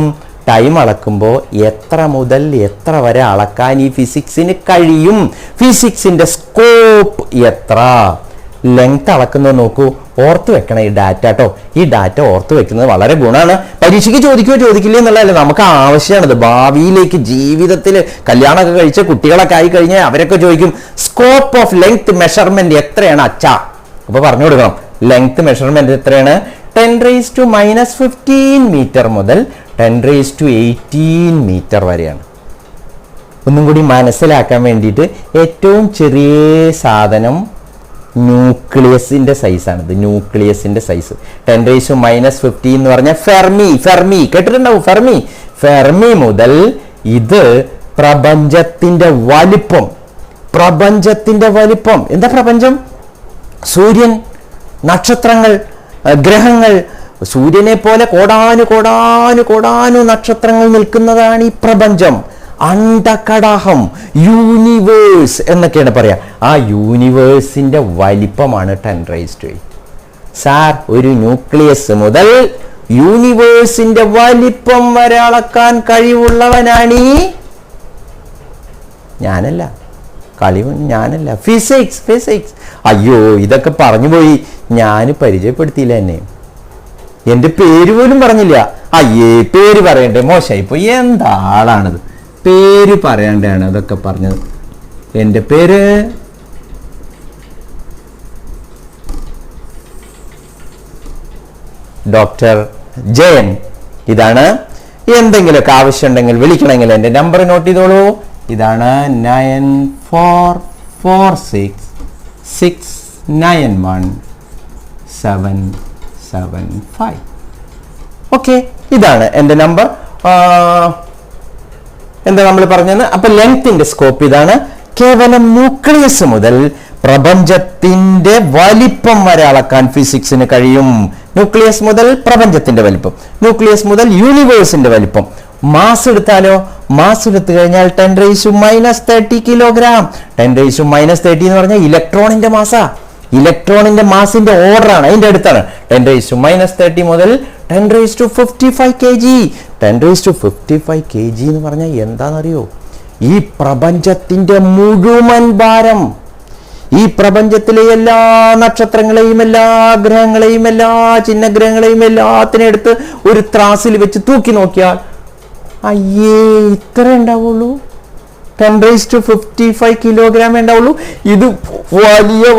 ടൈം അളക്കുമ്പോൾ എത്ര മുതൽ എത്ര വരെ അളക്കാൻ ഈ ഫിസിക്സിന് കഴിയും? ഫിസിക്സിന്റെ സ്കോപ്പ് എത്ര? ലെങ്ത് അളക്കുന്നത് നോക്കൂ. ഓർത്ത് വെക്കണം ഈ ഡാറ്റ കേട്ടോ. ഈ ഡാറ്റ ഓർത്ത് വെക്കുന്നത് വളരെ ഗുണമാണ്. പരീക്ഷയ്ക്ക് ചോദിക്കില്ലേ എന്നുള്ളതല്ല, നമുക്ക് ആവശ്യമാണത്. ഭാവിയിലേക്ക് ജീവിതത്തിൽ കല്യാണമൊക്കെ കഴിച്ച കുട്ടികളൊക്കെ ആയി കഴിഞ്ഞാൽ അവരൊക്കെ ചോദിക്കും, സ്കോപ്പ് ഓഫ് ലെങ്ത് മെഷർമെന്റ് എത്രയാണ് അച്ഛാ? അപ്പൊ പറഞ്ഞു കൊടുക്കണം, ലെങ്ത് മെഷർമെന്റ് എത്രയാണ്? 10⁻⁻15 മീറ്റർ മുതൽ 10⁻18 മീറ്റർ വരെയാണ്. ഒന്നും കൂടി മനസ്സിലാക്കാൻ വേണ്ടിയിട്ട് ഏറ്റവും ചെറിയ സാധനം ന്യൂക്ലിയസിന്റെ സൈസാണിത്. ന്യൂക്ലിയസിന്റെ സൈസ് 10⁻⁻15 എന്ന് പറഞ്ഞാൽ ഫെർമി കേട്ടിട്ടുണ്ടാവും. ഫെർമി മുതൽ ഇത് പ്രപഞ്ചത്തിന്റെ വലിപ്പം. എന്താ പ്രപഞ്ചം? സൂര്യൻ, നക്ഷത്രങ്ങൾ, ഗ്രഹങ്ങൾ. സൂര്യനെ പോലെ കോടാനു നക്ഷത്രങ്ങൾ നിൽക്കുന്നതാണ് ഈ പ്രപഞ്ചം. അണ്ഡകടാഹം, യൂണിവേഴ്സ് എന്നൊക്കെയാണ് പറയാ. ആ യൂണിവേഴ്സിന്റെ വലിപ്പമാണ് 10⁻8. സാർ, ഒരു ന്യൂക്ലിയസ് മുതൽ യൂണിവേഴ്സിന്റെ വലിപ്പം വരെ അളക്കാൻ കഴിവുള്ളവനാണ് ഞാനല്ല ഫിസിക്സ്. അയ്യോ, ഇതൊക്കെ പറഞ്ഞു പോയി. ഞാൻ പരിചയപ്പെടുത്തിയില്ല എന്നെ. എന്റെ പേര് പോലും പറഞ്ഞില്ല. അയ്യേ, പേര് പറയണ്ടേ? മോശമായിപ്പോ. എന്താ ആളാണിത്? പേര് പറയണ്ടാണ് അതൊക്കെ പറഞ്ഞത്. എൻ്റെ പേര് ഡോക്ടർ ജയൻ. ഇതാണ്. എന്തെങ്കിലുമൊക്കെ ആവശ്യമുണ്ടെങ്കിൽ വിളിക്കണമെങ്കിൽ എൻ്റെ നമ്പർ നോട്ട് ചെയ്തോളൂ. ഇതാണ് 9446691775. ഓക്കെ, ഇതാണ് എൻ്റെ നമ്പർ. എന്താ നമ്മൾ പറഞ്ഞത്? അപ്പൊ ലെങ്ത്തിന്റെ സ്കോപ്പ് ഇതാണ്. കേവലം ന്യൂക്ലിയസ് മുതൽ പ്രപഞ്ചത്തിന്റെ വലിപ്പം വരെ അളക്കാൻ ഫിസിക്സിന് കഴിയും. ന്യൂക്ലിയസ് മുതൽ പ്രപഞ്ചത്തിന്റെ വലിപ്പം, ന്യൂക്ലിയസ് മുതൽ യൂണിവേഴ്സിന്റെ വലിപ്പം. മാസ് എടുത്താലോ? മാസ് എടുത്തു കഴിഞ്ഞാൽ 10⁻30 കിലോഗ്രാം. 10⁻30 എന്ന് പറഞ്ഞാൽ ഇലക്ട്രോണിന്റെ മാസാ. ഇലക്ട്രോണിന്റെ മാസിന്റെ ഓർഡറാണ്, അതിന്റെ അടുത്താണ്. 10⁻30 മുതൽ 10⁻55 kg. 10⁻55 kg എന്ന് പറഞ്ഞാൽ എന്താണെന്നറിയോ? ഈ പ്രപഞ്ചത്തിന്റെ മുഴുവൻ ഭാരം. ഈ പ്രപഞ്ചത്തിലെ എല്ലാ നക്ഷത്രങ്ങളെയും, എല്ലാ ഗ്രഹങ്ങളെയും, എല്ലാ ചിഹ്നഗ്രഹങ്ങളെയും എല്ലാത്തിനെ എടുത്ത് ഒരു ത്രാസിൽ വെച്ച് തൂക്കി നോക്കിയാൽ അയ്യേ, ഇത്ര ഉണ്ടാവുള്ളൂ. 10⁻55 കിലോഗ്രാം ഉണ്ടാവുള്ളൂ. ഇത്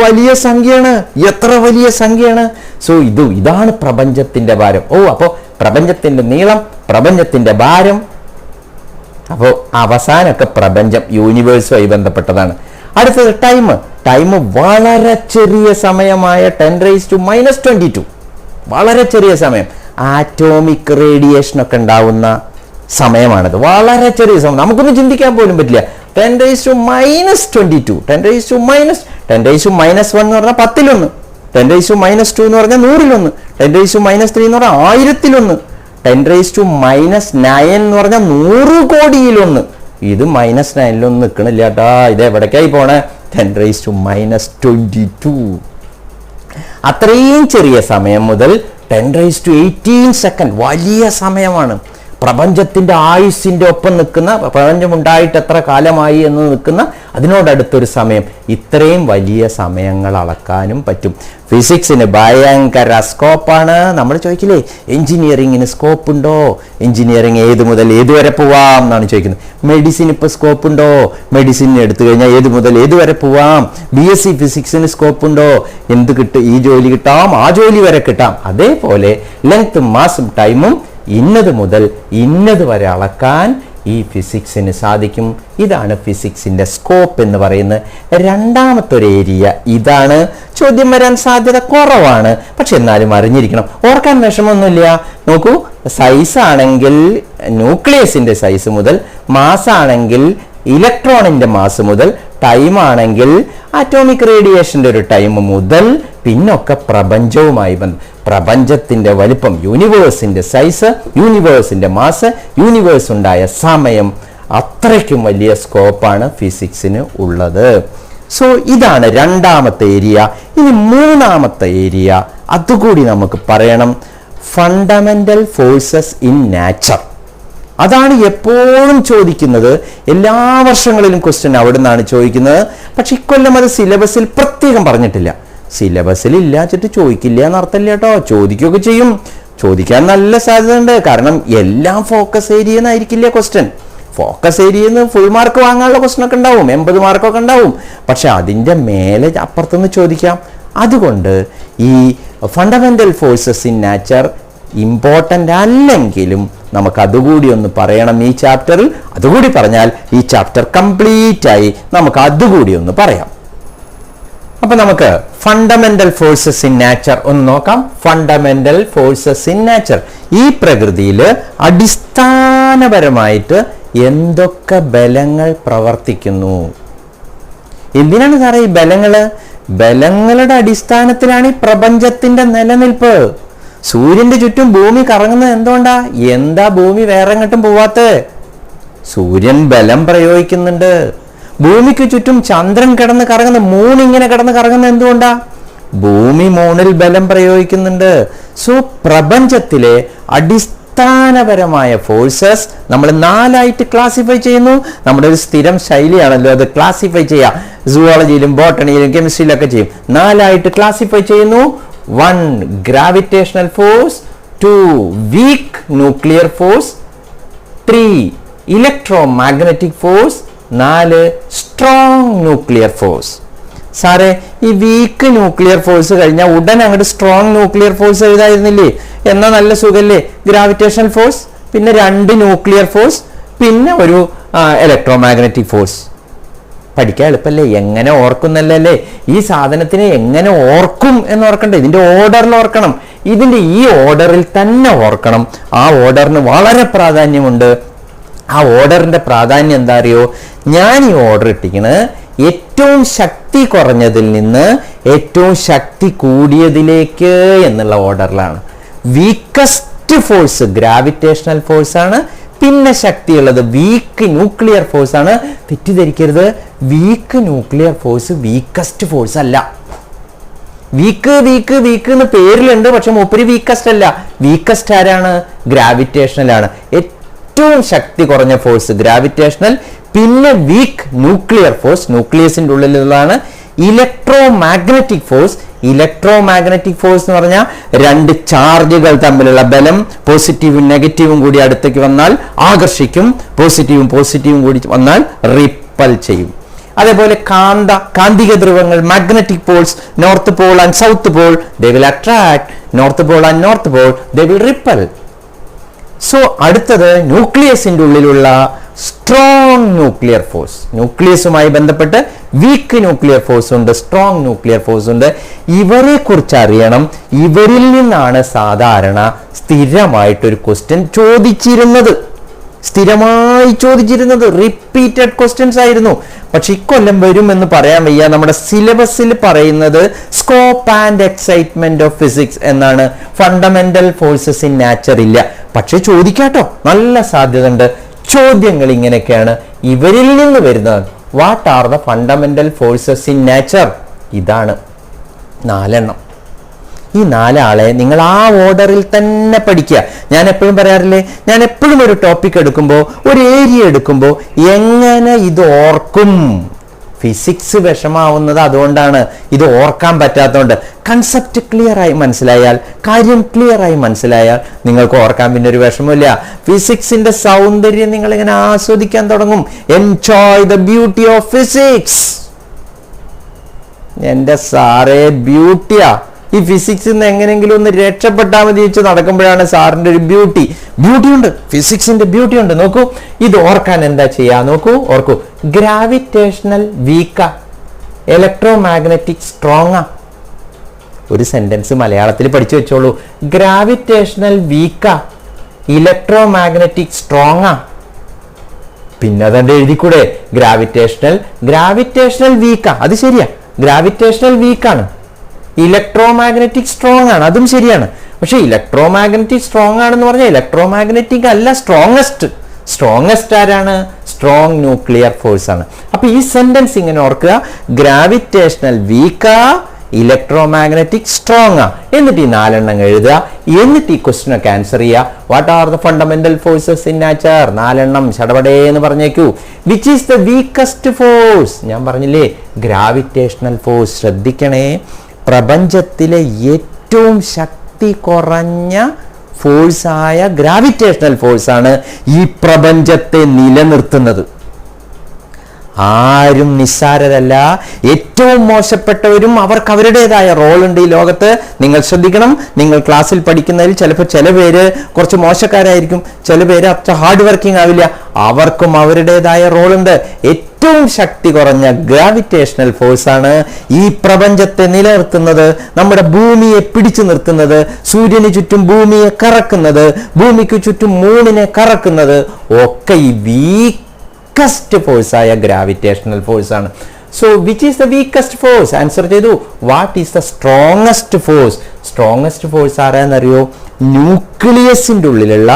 വലിയ സംഖ്യയാണ്. എത്ര വലിയ സംഖ്യയാണ്! സോ ഇതാണ് പ്രപഞ്ചത്തിന്റെ ഭാരം. അപ്പോൾ പ്രപഞ്ചത്തിന്റെ നീളം, പ്രപഞ്ചത്തിന്റെ ഭാരം. അപ്പോൾ അവസാനമൊക്കെ പ്രപഞ്ചം, യൂണിവേഴ്സുമായി ബന്ധപ്പെട്ടതാണ്. അടുത്തത് ടൈം വളരെ ചെറിയ സമയമായ 10⁻22. വളരെ ചെറിയ സമയം. ആറ്റോമിക് റേഡിയേഷൻ ഒക്കെ ഉണ്ടാവുന്ന സമയമാണത്. വളരെ ചെറിയ സമയം, നമുക്കൊന്നും ചിന്തിക്കാൻ പോലും പറ്റില്ല. 10⁻22. 10⁻1 എന്ന് പറഞ്ഞാൽ 10-1. 10⁻2 എന്ന് പറഞ്ഞാൽ 100-1. 10⁻3 എന്ന് പറഞ്ഞാൽ 1000-1. 10⁻9 എന്ന് പറഞ്ഞാൽ 100 കോടിയിൽ-1. ഇത് -9 നിൽക്കണില്ല കേട്ടാ. ഇത് എവിടേക്കായി പോണേ? 10⁻22. അത്രയും ചെറിയ സമയം മുതൽ 10⁻18 സെക്കൻഡ് വലിയ സമയമാണ്. പ്രപഞ്ചത്തിന്റെ ആയുസ്സിന്റെ ഒപ്പം നിൽക്കുന്ന, പ്രപഞ്ചം ഉണ്ടായിട്ട് എത്ര കാലമായി എന്ന് നിൽക്കുന്ന അതിനോടടുത്തൊരു സമയം. ഇത്രയും വലിയ സമയങ്ങൾ അളക്കാനും പറ്റും. ഫിസിക്സിന് ഭയങ്കര സ്കോപ്പാണ്. നമ്മൾ ചോദിക്കില്ലേ, എഞ്ചിനീയറിങ്ങിന് സ്കോപ്പ് ഉണ്ടോ? എഞ്ചിനീയറിങ് ഏത് മുതൽ ഏതുവരെ പോവാം എന്നാണ് ചോദിക്കുന്നത്. മെഡിസിൻ ഇപ്പോൾ സ്കോപ്പ് ഉണ്ടോ? മെഡിസിൻ എടുത്തു കഴിഞ്ഞാൽ ഏത് മുതൽ ഏതുവരെ പോവാം? BSc ഫിസിക്സിന് സ്കോപ്പ് ഉണ്ടോ? എന്ത് കിട്ടും? ഈ ജോലി കിട്ടാം, ആ ജോലി വരെ കിട്ടാം. അതേപോലെ ലെങ്ത്തും മാസും ടൈമും ഇന്നത് മുതൽ ഇന്നത് വരെ അളക്കാൻ ഈ ഫിസിക്സിന് സാധിക്കും. ഇതാണ് ഫിസിക്സിന്റെ സ്കോപ്പ് എന്ന് പറയുന്നത്. രണ്ടാമത്തെ ഒരു ഏരിയ ഇതാണ്. ചോദ്യം വരാൻ സാധ്യത കുറവാണ്, പക്ഷെ എന്നാലും അറിഞ്ഞിരിക്കണം. ഓർക്കാൻ വിഷമമൊന്നുമില്ല. നോക്കൂ, സൈസ് ആണെങ്കിൽ ന്യൂക്ലിയസിന്റെ സൈസ് മുതൽ, മാസ് ആണെങ്കിൽ ഇലക്ട്രോണിന്റെ മാസ് മുതൽ, ടൈം ആണെങ്കിൽ ആറ്റോമിക് റേഡിയേഷന്റെ ഒരു ടൈം മുതൽ, പിന്നൊക്കെ പ്രപഞ്ചവുമായി പ്രപഞ്ചത്തിന്റെ വലിപ്പം, യൂണിവേഴ്സിന്റെ സൈസ്, യൂണിവേഴ്സിന്റെ മാസ്, യൂണിവേഴ്സ് ഉണ്ടായ സമയം, അത്രയ്ക്കും വലിയ സ്കോപ്പാണ് ഫിസിക്സിന് ഉള്ളത്. സോ ഇതാണ് രണ്ടാമത്തെ ഏരിയ. ഇനി മൂന്നാമത്തെ ഏരിയ, അതുകൂടി നമുക്ക് പറയണം. Fundamental forces in nature. അതാണ് എപ്പോഴും ചോദിക്കുന്നത്. എല്ലാ വർഷങ്ങളിലും ക്വസ്റ്റ്യൻ അവിടെ നിന്നാണ് ചോദിക്കുന്നത്. പക്ഷെ ഇക്കൊല്ലം അത് സിലബസിൽ പ്രത്യേകം പറഞ്ഞിട്ടില്ല. സിലബസിൽ ഇല്ലാച്ചിട്ട് ചോദിക്കില്ല എന്നർത്ഥമില്ല കേട്ടോ. ചോദിക്കുകയൊക്കെ ചെയ്യും. ചോദിക്കാൻ നല്ല സാധ്യത ഉണ്ട്. കാരണം എല്ലാം ഫോക്കസ് ഏരിയ എന്നായിരിക്കില്ല ക്വസ്റ്റ്യൻ. ഫോക്കസ് ഏരിയയിൽ നിന്ന് ഫുൾ മാർക്ക് വാങ്ങാനുള്ള ക്വസ്റ്റ്യൻ ഒക്കെ ഉണ്ടാവും, 80 മാർക്കൊക്കെ ഉണ്ടാവും. പക്ഷെ അതിൻ്റെ മേലെ അപ്പുറത്തുനിന്ന് ചോദിക്കാം. അതുകൊണ്ട് ഈ fundamental forces in nature important അല്ലെങ്കിലും നമുക്ക് അതുകൂടി ഒന്ന് പറയണം ഈ ചാപ്റ്ററിൽ. അതുകൂടി പറഞ്ഞാൽ ഈ ചാപ്റ്റർ കംപ്ലീറ്റ് ആയി. നമുക്ക് അതുകൂടി ഒന്ന് പറയാം. അപ്പൊ നമുക്ക് ഫണ്ടമെന്റൽ ഫോഴ്സസ് ഇൻ നാച്ചർ ഒന്ന് നോക്കാം. ഫണ്ടമെന്റൽ ഫോഴ്സസ് ഇൻ നാച്ചർ, ഈ പ്രകൃതിയിൽ അടിസ്ഥാനപരമായിട്ട് എന്തൊക്കെ ബലങ്ങൾ പ്രവർത്തിക്കുന്നു. എന്തിനാണ് സാറേ ഈ ബലങ്ങള്? ബലങ്ങളുടെ അടിസ്ഥാനത്തിലാണ് ഈ പ്രപഞ്ചത്തിന്റെ നിലനിൽപ്പ്. സൂര്യന്റെ ചുറ്റും ഭൂമി കറങ്ങുന്നത് എന്തുകൊണ്ടാ? എന്താ ഭൂമി വേറെ എങ്ങോട്ടും പോവാത്തത്? സൂര്യൻ ബലം പ്രയോഗിക്കുന്നുണ്ട്. ഭൂമിക്ക് ചുറ്റും ചന്ദ്രൻ കിടന്ന് കറങ്ങുന്നത്, മൂൺ ഇങ്ങനെ കിടന്ന് കറങ്ങുന്നത് എന്തുകൊണ്ടാ? ഭൂമി മൂണിൽ ബലം പ്രയോഗിക്കുന്നുണ്ട്. സോ പ്രപഞ്ചത്തിലെ അടിസ്ഥാനപരമായ ഫോഴ്സസ് നമ്മൾ 4ആയിട്ട് ക്ലാസിഫൈ ചെയ്യുന്നു. നമ്മുടെ ഒരു സ്ഥിരം ശൈലിയാണല്ലോ അത് ക്ലാസിഫൈ ചെയ്യുക. സുവോളജിയിലും ബോട്ടണിയിലും കെമിസ്ട്രിയിലൊക്കെ ചെയ്യും. 4ആയിട്ട് ക്ലാസിഫൈ ചെയ്യുന്നു. 1 gravitational force, 2 week nuclear force, 3 electro magnetic force, 4 strong nuclear force. സാറേ ഈ വീക്ക് ന്യൂക്ലിയർ ഫോഴ്സ് കഴിഞ്ഞാൽ ഉടൻ അങ്ങോട്ട് സ്ട്രോങ് ന്യൂക്ലിയർ ഫോഴ്സ് എഴുതായിരുന്നില്ലേ? എന്നാ നല്ല സുഖല്ലേ? ഗ്രാവിറ്റേഷണൽ ഫോഴ്സ്, പിന്നെ 2 ന്യൂക്ലിയർ ഫോഴ്സ്, പിന്നെ ഒരു ഇലക്ട്രോ മാഗ്നറ്റിക് ഫോഴ്സ്. പഠിക്കാൻ എളുപ്പല്ലേ? എങ്ങനെ ഓർക്കുന്നല്ലേ? ഈ സാധനത്തിനെ എങ്ങനെ ഓർക്കും എന്ന് ഓർക്കണ്ടേ? ഇതിന്റെ ഓർഡറിൽ ഓർക്കണം. ഇതിന്റെ ഈ ഓർഡറിൽ തന്നെ ഓർക്കണം. ആ ഓർഡറിന് വളരെ പ്രാധാന്യമുണ്ട്. ആ ഓർഡറിന്റെ പ്രാധാന്യം എന്താ അറിയോ? ഞാൻ ഈ ഓർഡർ ഇട്ടിരിക്കുന്നത് ഏറ്റവും ശക്തി കുറഞ്ഞതിൽ നിന്ന് ഏറ്റവും ശക്തി കൂടിയതിലേക്ക് എന്നുള്ള ഓർഡറിലാണ്. വീക്കസ്റ്റ് ഫോഴ്സ് ഗ്രാവിറ്റേഷണൽ ഫോഴ്സ് ആണ്. പിന്നെ ശക്തിയുള്ളത് വീക്ക് ന്യൂക്ലിയർ ഫോഴ്സ് ആണ്. തെറ്റിദ്ധരിക്കരുത്, week nuclear force weakest force അല്ല. വീക്ക് വീക്ക് വീക്ക് എന്ന് പേരിലുണ്ട്, പക്ഷെ മൂപ്പര് വീക്കസ്റ്റ് അല്ല. വീക്കസ്റ്റ് ആരാണ്? ഗ്രാവിറ്റേഷണൽ ആണ്. ഏറ്റവും ശക്തി കുറഞ്ഞ ഫോഴ്സ് ഗ്രാവിറ്റേഷണൽ, പിന്നെ വീക്ക് ന്യൂക്ലിയർ ഫോഴ്സ്, ന്യൂക്ലിയസിന്റെ ഉള്ളിലുള്ളതാണ്. Electromagnetic force, electromagnetic force എന്ന് പറഞ്ഞാൽ 2 ചാർജുകൾ തമ്മിലുള്ള ബലം, പോസിറ്റീവും നെഗറ്റീവും കൂടി അടുത്തേക്ക് വന്നാൽ ആകർഷിക്കും, പോസിറ്റീവും കൂടി വന്നാൽ റിപ്പൽ ചെയ്യും. അതേപോലെ കാന്തിക ധ്രുവങ്ങൾ, magnetic Paul's, north Paul and south Paul, they will attract, north Paul and north Paul, they will ripple. So അടുത്തത് ന്യൂക്ലിയസിന്റെ ഉള്ളിലുള്ള സ്ട്രോങ് ന്യൂക്ലിയർ ഫോഴ്സ്. ന്യൂക്ലിയസുമായി ബന്ധപ്പെട്ട് വീക്ക് ന്യൂക്ലിയർ ഫോഴ്സ് ഉണ്ട്, സ്ട്രോങ് ന്യൂക്ലിയർ ഫോഴ്സ് ഉണ്ട്. ഇവരെ കുറിച്ച് അറിയണം. ഇവരിൽ നിന്നാണ് സാധാരണ സ്ഥിരമായിട്ടൊരു ക്വസ്റ്റ്യൻ സ്ഥിരമായി ചോദിച്ചിരുന്നത്. റിപ്പീറ്റഡ് ക്വസ്റ്റ്യൻസ് ആയിരുന്നു. പക്ഷെ ഇക്കൊല്ലം വരും എന്ന് പറയാൻ വയ്യ. നമ്മുടെ സിലബസിൽ പറയുന്നത് scope and excitement of physics എന്നാണ്. ഫണ്ടമെന്റൽ ഫോഴ്സസ് ഇൻ നാച്ചർ ഇല്ല. പക്ഷെ ചോദിക്കാട്ടോ, നല്ല സാധ്യത ഉണ്ട്. ചോദ്യങ്ങൾ ഇങ്ങനെയൊക്കെയാണ് ഇവരിൽ നിന്ന് വരുന്നത്. What are the fundamental forces in nature? ഇതാണ് 4 എണ്ണം. ഈ 4 ആളെ നിങ്ങൾ ആ ഓർഡറിൽ തന്നെ പഠിക്കുക. ഞാൻ എപ്പോഴും പറയാറില്ലേ, ഞാൻ എപ്പോഴും ഒരു ടോപ്പിക് എടുക്കുമ്പോൾ, ഒരു ഏരിയ എടുക്കുമ്പോൾ എങ്ങനെ ഇത് ഓർക്കും? ഫിസിക്സ് വിഷമാവുന്നത് അതുകൊണ്ടാണ്, ഇത് ഓർക്കാൻ പറ്റാത്തതുകൊണ്ട്. കൺസെപ്റ്റ് ക്ലിയർ ആയി മനസ്സിലായാൽ, കാര്യം ക്ലിയർ ആയി മനസ്സിലായാൽ നിങ്ങൾക്ക് ഓർക്കാൻ പിന്നെ ഒരു വിഷമമില്ല. ഫിസിക്സിന്റെ സൗന്ദര്യം നിങ്ങൾ ഇങ്ങനെ ആസ്വദിക്കാൻ തുടങ്ങും. Enjoy the beauty of physics. എന്റെ സാറേ ബ്യൂട്ടിയാ. ഈ ഫിസിക്സിൽ നിന്ന് എങ്ങനെയെങ്കിലും ഒന്ന് രക്ഷപ്പെട്ടാൽ മതി വെച്ച് നടക്കുമ്പോഴാണ് സാറിന്റെ ഒരു ബ്യൂട്ടി ഉണ്ട്. ഫിസിക്സിന്റെ ബ്യൂട്ടി ഉണ്ട്. നോക്കൂ, ഇത് ഓർക്കാൻ എന്താ ചെയ്യാ? ഓർക്കൂ. ഗ്രാവിറ്റേഷണൽ വീക്കാ, ഇലക്ട്രോ മാഗ്നറ്റിക് സ്ട്രോങ്ങാ. ഒരു സെന്റൻസ് മലയാളത്തിൽ പഠിച്ചു വെച്ചോളൂ. ഗ്രാവിറ്റേഷണൽ വീക്കാ, ഇലക്ട്രോ മാഗ്നറ്റിക് സ്ട്രോങ്ങാ. പിന്നെ അതെന്റെ എഴുതിക്കൂടെ? ഗ്രാവിറ്റേഷണൽ വീക്കാ, അത് ശരിയാ. ഗ്രാവിറ്റേഷണൽ വീക്കാണ്. ഇലക്ട്രോ മാഗ്നറ്റിക് സ്ട്രോങ് ആണ്, അതും ശരിയാണ്. പക്ഷെ ഇലക്ട്രോ മാഗ്നറ്റിക് സ്ട്രോങ് ആണെന്ന് പറഞ്ഞാൽ ഇലക്ട്രോ മാഗ്നറ്റിക് അല്ല സ്ട്രോങ്ങസ്റ്റ് ആരാണ്? സ്ട്രോങ് ന്യൂക്ലിയർ ഫോഴ്സ് ആണ്. അപ്പൊ ഈ സെന്റൻസ് ഇങ്ങനെ ഓർക്കുക. ഗ്രാവിറ്റേഷണൽ വീക്കാ, ഇലക്ട്രോ മാഗ്നറ്റിക് സ്ട്രോങ് ആ. എന്നിട്ട് ഈ 4 എണ്ണം എഴുതുക. എന്നിട്ട് ഈ ക്വസ്റ്റ്യൻ ഒക്കെ ആൻസർ ചെയ്യുക. What are the fundamental forces in nature? 4 എണ്ണം ചടപടേ എന്ന് പറഞ്ഞേക്കൂ. Which is the weakest force? ഞാൻ പറഞ്ഞില്ലേ, ഗ്രാവിറ്റേഷണൽ ഫോഴ്സ്. ശ്രദ്ധിക്കണേ, പ്രപഞ്ചത്തിലെ ഏറ്റവും ശക്തി കുറഞ്ഞ ഫോഴ്സായ ഗ്രാവിറ്റേഷണൽ ഫോഴ്സാണ് ഈ പ്രപഞ്ചത്തെ നിലനിർത്തുന്നത്. ആരും നിസ്സാരരല്ല. ഏറ്റവും മോശപ്പെട്ടവരും അവർക്ക് അവരുടേതായ റോളുണ്ട് ഈ ലോകത്ത്. നിങ്ങൾ ശ്രദ്ധിക്കണം. നിങ്ങൾ ക്ലാസ്സിൽ പഠിക്കുന്നതിൽ ചിലപ്പോൾ ചില പേര് കുറച്ച് മോശക്കാരായിരിക്കും, ചില പേര് അത്ര ഹാർഡ് വർക്കിംഗ് ആവില്ല. അവർക്കും അവരുടേതായ റോളുണ്ട്. ഏറ്റവും ഏറ്റവും ശക്തി കുറഞ്ഞ ഗ്രാവിറ്റേഷണൽ ഫോഴ്സ് ആണ് ഈ പ്രപഞ്ചത്തെ നിലനിർത്തുന്നത്, നമ്മുടെ ഭൂമിയെ പിടിച്ചു നിർത്തുന്നത്, സൂര്യന് ചുറ്റും ഭൂമിയെ കറക്കുന്നത്, ഭൂമിക്ക് ചുറ്റും മൂണിനെ കറക്കുന്നത് ഒക്കെ ഈ വീക്കസ്റ്റ് ഫോഴ്സ് ആയ ഗ്രാവിറ്റേഷണൽ ഫോഴ്സ് ആണ്. So which is the weakest force? Answer ചെയ്തു. What is the strongest force? Strongest force ആരാന്നറിയോ? ന്യൂക്ലിയസിന്റെ ഉള്ളിലുള്ള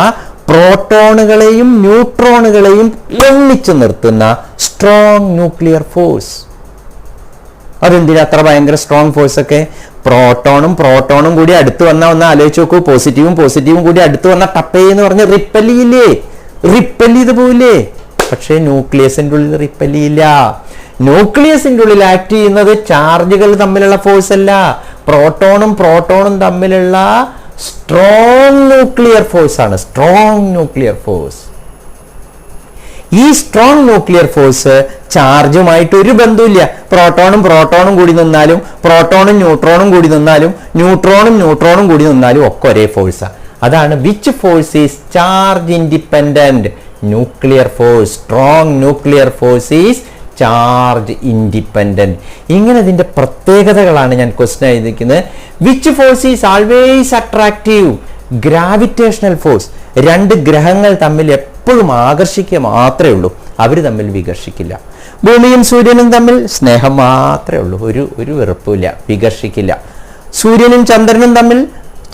പ്രോട്ടോണുകളെയും ന്യൂട്രോണുകളെയും ഒന്നിച്ചു നിർത്തുന്ന സ്ട്രോങ് ന്യൂക്ലിയർ ഫോഴ്സ്. അതെന്തിനാ അത്ര ഭയങ്കര സ്ട്രോങ് ഫോഴ്സ് ഒക്കെ? പ്രോട്ടോണും കൂടി അടുത്ത് വന്നാൽ ഒന്ന് ആലോചിച്ച് നോക്കൂ. പോസിറ്റീവും കൂടി അടുത്ത് വന്നാൽ ടപ്പേ എന്ന് പറഞ്ഞ് റിപ്പല്ലിയില്ലേ? റിപ്പല് ചെയ്ത് പോവില്ലേ? പക്ഷേ ന്യൂക്ലിയസിന്റെ ഉള്ളിൽ റിപ്പല്ലിയില്ല. ന്യൂക്ലിയസിന്റെ ഉള്ളിൽ ആക്ട് ചെയ്യുന്നത് ചാർജുകൾ തമ്മിലുള്ള ഫോഴ്സ് അല്ല, പ്രോട്ടോണും തമ്മിലുള്ള സ്ട്രോങ് ന്യൂക്ലിയർ ഫോഴ്സ് ആണ്. Strong nuclear force. ഈ സ്ട്രോങ് ന്യൂക്ലിയർ ഫോഴ്സ് ചാർജുമായിട്ട് ഒരു ബന്ധമില്ല. പ്രോട്ടോണും കൂടി നിന്നാലും, പ്രോട്ടോണും ന്യൂട്രോണും കൂടി നിന്നാലും, ന്യൂട്രോണും കൂടി നിന്നാലും ഒക്കെ ഒരേ ഫോഴ്സാണ്. അതാണ് which force is charge independent? Nuclear force. Strong nuclear force is charge independent. ഇങ്ങനെ ഇതിന്റെ പ്രത്യേകതകളാണ് ഞാൻ ക്വസ്റ്റ്യൻ എഴുതിയിരിക്കുന്നത്. Which force is always attractive? Gravitational force. രണ്ട് ഗ്രഹങ്ങൾ തമ്മിൽ എപ്പോഴും ആകർഷിക്കുക മാത്രമേ ഉള്ളൂ, അവർ തമ്മിൽ വികർഷിക്കില്ല. ഭൂമിയും സൂര്യനും തമ്മിൽ സ്നേഹം മാത്രമേ ഉള്ളൂ, ഒരു വെറുപ്പില്ല, വികർഷിക്കില്ല. സൂര്യനും ചന്ദ്രനും തമ്മിൽ,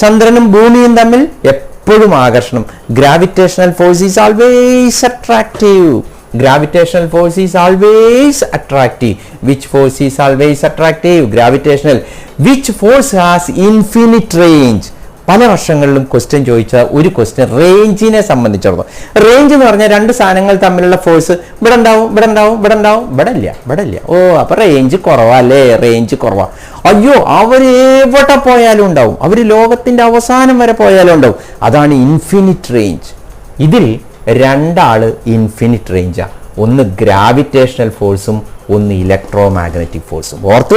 ചന്ദ്രനും ഭൂമിയും തമ്മിൽ എപ്പോഴും ആകർഷണം. Gravitational force is always attractive. Gravitational force is always attractive. Which force is always attractive? Gravitational. Which force has infinite range? പല വർഷങ്ങളിലും ക്വസ്റ്റ്യൻ ചോദിച്ച ഒരു ക്വസ്റ്റ്യൻ റേഞ്ചിനെ സംബന്ധിച്ചിടത്തോളം. റേഞ്ച് എന്ന് പറഞ്ഞാൽ രണ്ട് സാധനങ്ങൾ തമ്മിലുള്ള ഫോഴ്സ് ഇവിടെ ഇല്ല. ഓ അപ്പൊ റേഞ്ച് കുറവല്ലേ? റേഞ്ച് കുറവാ. അയ്യോ അവർ എവിടെ പോയാലും ഉണ്ടാവും, അവർ ലോകത്തിന്റെ അവസാനം വരെ പോയാലും ഉണ്ടാവും. അതാണ് ഇൻഫിനിറ്റ് റേഞ്ച്. ഇതിൽ രണ്ടാള് ഇൻഫിനിറ്റ് റേഞ്ചാ. ഒന്ന് ഗ്രാവിറ്റേഷണൽ ഫോഴ്സും ഒന്ന് ഇലക്ട്രോ മാഗ്നറ്റിക് ഫോഴ്സും. ഓർത്ത്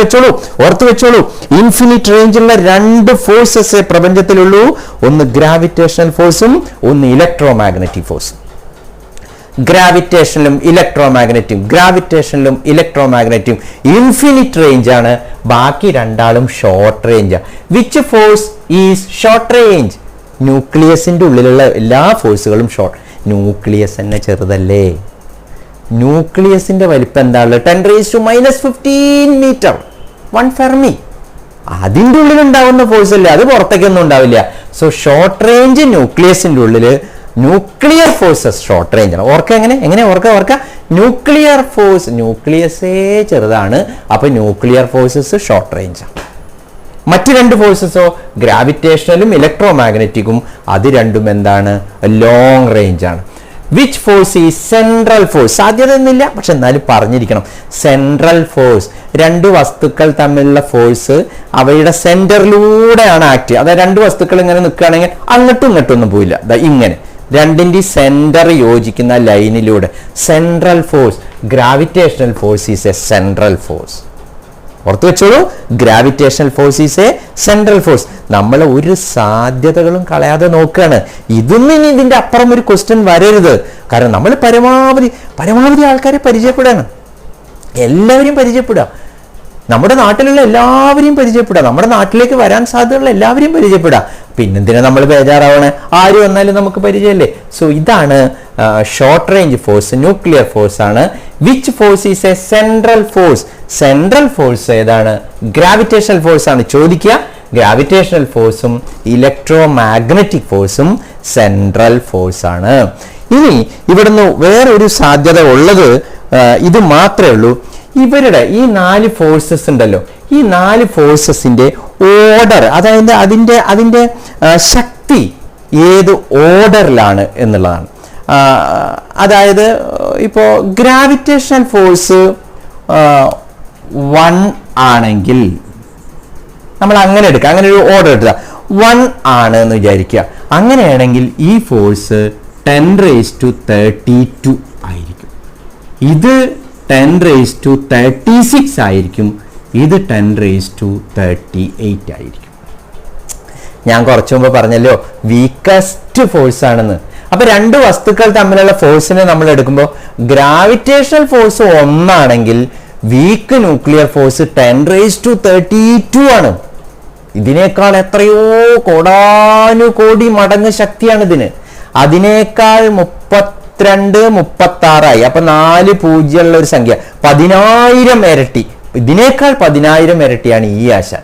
വെച്ചോളൂ. ഇൻഫിനിറ്റ് റേഞ്ചുള്ള രണ്ട് ഫോഴ്സസ് പ്രപഞ്ചത്തിലുള്ളൂ. ഒന്ന് ഗ്രാവിറ്റേഷണൽ ഫോഴ്സും ഒന്ന് ഇലക്ട്രോ മാഗ്നറ്റിക് ഫോഴ്സും. ഗ്രാവിറ്റേഷനിലും ഇലക്ട്രോ മാഗ്നറ്റും ഇൻഫിനിറ്റ് റേഞ്ച് ആണ്. ബാക്കി രണ്ടാളും ഷോർട്ട് റേഞ്ചാ. Which force is short range? ന്യൂക്ലിയസിന്റെ ഉള്ളിലുള്ള എല്ലാ ഫോഴ്സുകളും ഷോർട്ട്. ന്യൂക്ലിയസ് തന്നെ ചെറുതല്ലേ? ന്യൂക്ലിയസിന്റെ വലിപ്പം എന്താണ്? 10⁻⁻15 മീറ്റർ, 1 ഫെർമി. അതിൻ്റെ ഉള്ളിൽ ഉണ്ടാവുന്ന ഫോഴ്സ് അല്ലേ, അത് പുറത്തേക്കൊന്നും ഉണ്ടാവില്ല. സോ ഷോർട്ട് റേഞ്ച് ന്യൂക്ലിയസിന്റെ ഉള്ളില്, ന്യൂക്ലിയർ ഫോഴ്സസ് ഷോർട്ട് റേഞ്ച് ആണ്. എങ്ങനെ ഓർക്ക ന്യൂക്ലിയർ ഫോഴ്സ്, ന്യൂക്ലിയസേ ചെറുതാണ്, അപ്പൊ ന്യൂക്ലിയർ ഫോഴ്സസ് ഷോർട്ട് റേഞ്ച് ആണ്. മറ്റ് രണ്ട് ഫോഴ്സസോ ഗ്രാവിറ്റേഷണലും ഇലക്ട്രോ മാഗ്നറ്റിക്കും, അത് രണ്ടും എന്താണ്? ലോങ് റേഞ്ച് ആണ്. വിച്ച് ഫോഴ്സ് ഈ സെൻട്രൽ ഫോഴ്സ്? സാധ്യത ഒന്നുമില്ല, പക്ഷെ എന്നാലും പറഞ്ഞിരിക്കണം. Central force. രണ്ട് വസ്തുക്കൾ തമ്മിലുള്ള ഫോഴ്സ് അവയുടെ സെന്ററിലൂടെയാണ് ആക്ട്. അതായത് രണ്ട് വസ്തുക്കൾ ഇങ്ങനെ നിൽക്കുകയാണെങ്കിൽ അങ്ങോട്ടും ഇങ്ങോട്ടൊന്നും പോയില്ല. ഇങ്ങനെ രണ്ടിന്റെ സെന്റർ യോജിക്കുന്ന ലൈനിലൂടെ. Central force. Gravitational force is a central force. ഓർത്ത് വെച്ചോളൂ, gravitational force is a central force. നമ്മൾ ഒരു സാധ്യതകളും കളയാതെ നോക്കുകയാണ്. ഇതൊന്നും ഇനി ഇതിന്റെ അപ്പുറം ഒരു ക്വസ്റ്റ്യൻ വരരുത്. കാരണം നമ്മൾ പരമാവധി ആൾക്കാരെ പരിചയപ്പെടാണ്, എല്ലാവരെയും പരിചയപ്പെടുക. നമ്മുടെ നാട്ടിലുള്ള എല്ലാവരെയും പരിചയപ്പെടുക, നമ്മുടെ നാട്ടിലേക്ക് വരാൻ സാധ്യതയുള്ള എല്ലാവരെയും പരിചയപ്പെടുക. പിന്നെന്തിനാ നമ്മൾ ബേജാറാവണേ? ആര് വന്നാലും നമുക്ക് പരിചയമല്ലേ. സോ ഇതാണ് short range force, nuclear force ആണ്. Which force is a central force? Central force ഏതാണ്? ഗ്രാവിറ്റേഷണൽ ഫോഴ്സ് ആണ് ചോദിക്കുക. ഗ്രാവിറ്റേഷണൽ ഫോഴ്സും ഇലക്ട്രോ മാഗ്നറ്റിക് ഫോഴ്സും സെൻട്രൽ ഫോഴ്സ് ആണ്. ഇനി ഇവിടുന്ന് വേറൊരു സാധ്യത ഉള്ളത് ഇത് മാത്രമേ ഉള്ളൂ. ഇവരുടെ ഈ 4 ഫോഴ്സസ് ഉണ്ടല്ലോ, ഈ 4 ഫോഴ്സസിന്റെ ഓർഡർ, അതായത് അതിന്റെ ശക്തി ഏത് ഓർഡറിലാണ് എന്നുള്ളതാണ്. അതായത് ഇപ്പോൾ ഗ്രാവിറ്റേഷണൽ ഫോഴ്സ് 1 ആണെങ്കിൽ നമ്മൾ അങ്ങനെ എടുക്കുക, അങ്ങനെ ഒരു ഓർഡർ എടുക്കുക. 1 ആണ് എന്ന് വിചാരിക്കുക. അങ്ങനെയാണെങ്കിൽ ഈ ഫോഴ്സ് 10⁻32 ആയിരിക്കും. ഇത് 10⁻36 ആയിരിക്കും. ഇത് 10⁻38 ആയിരിക്കും. ഞാൻ കുറച്ചു മുമ്പ് പറഞ്ഞല്ലോ വീക്കസ്റ്റ് ഫോഴ്സ് ആണെന്ന്. അപ്പൊ രണ്ട് വസ്തുക്കൾ തമ്മിലുള്ള ഫോഴ്സിനെ നമ്മൾ എടുക്കുമ്പോൾ ഗ്രാവിറ്റേഷണൽ ഫോഴ്സ് 1 ആണെങ്കിൽ വീക്ക് ന്യൂക്ലിയർ ഫോഴ്സ് 10⁻32 ആണ്. ഇതിനേക്കാൾ എത്രയോ കോടാനുകോടി മടങ്ങ് ശക്തിയാണ് ഇതിന്. അതിനേക്കാൾ 32, 36 അപ്പൊ 4 പൂജ്യമുള്ള ഒരു സംഖ്യ 10,000 ഇരട്ടി. ഇതിനേക്കാൾ 10,000 ഇരട്ടിയാണ് ഈ ആശാൻ.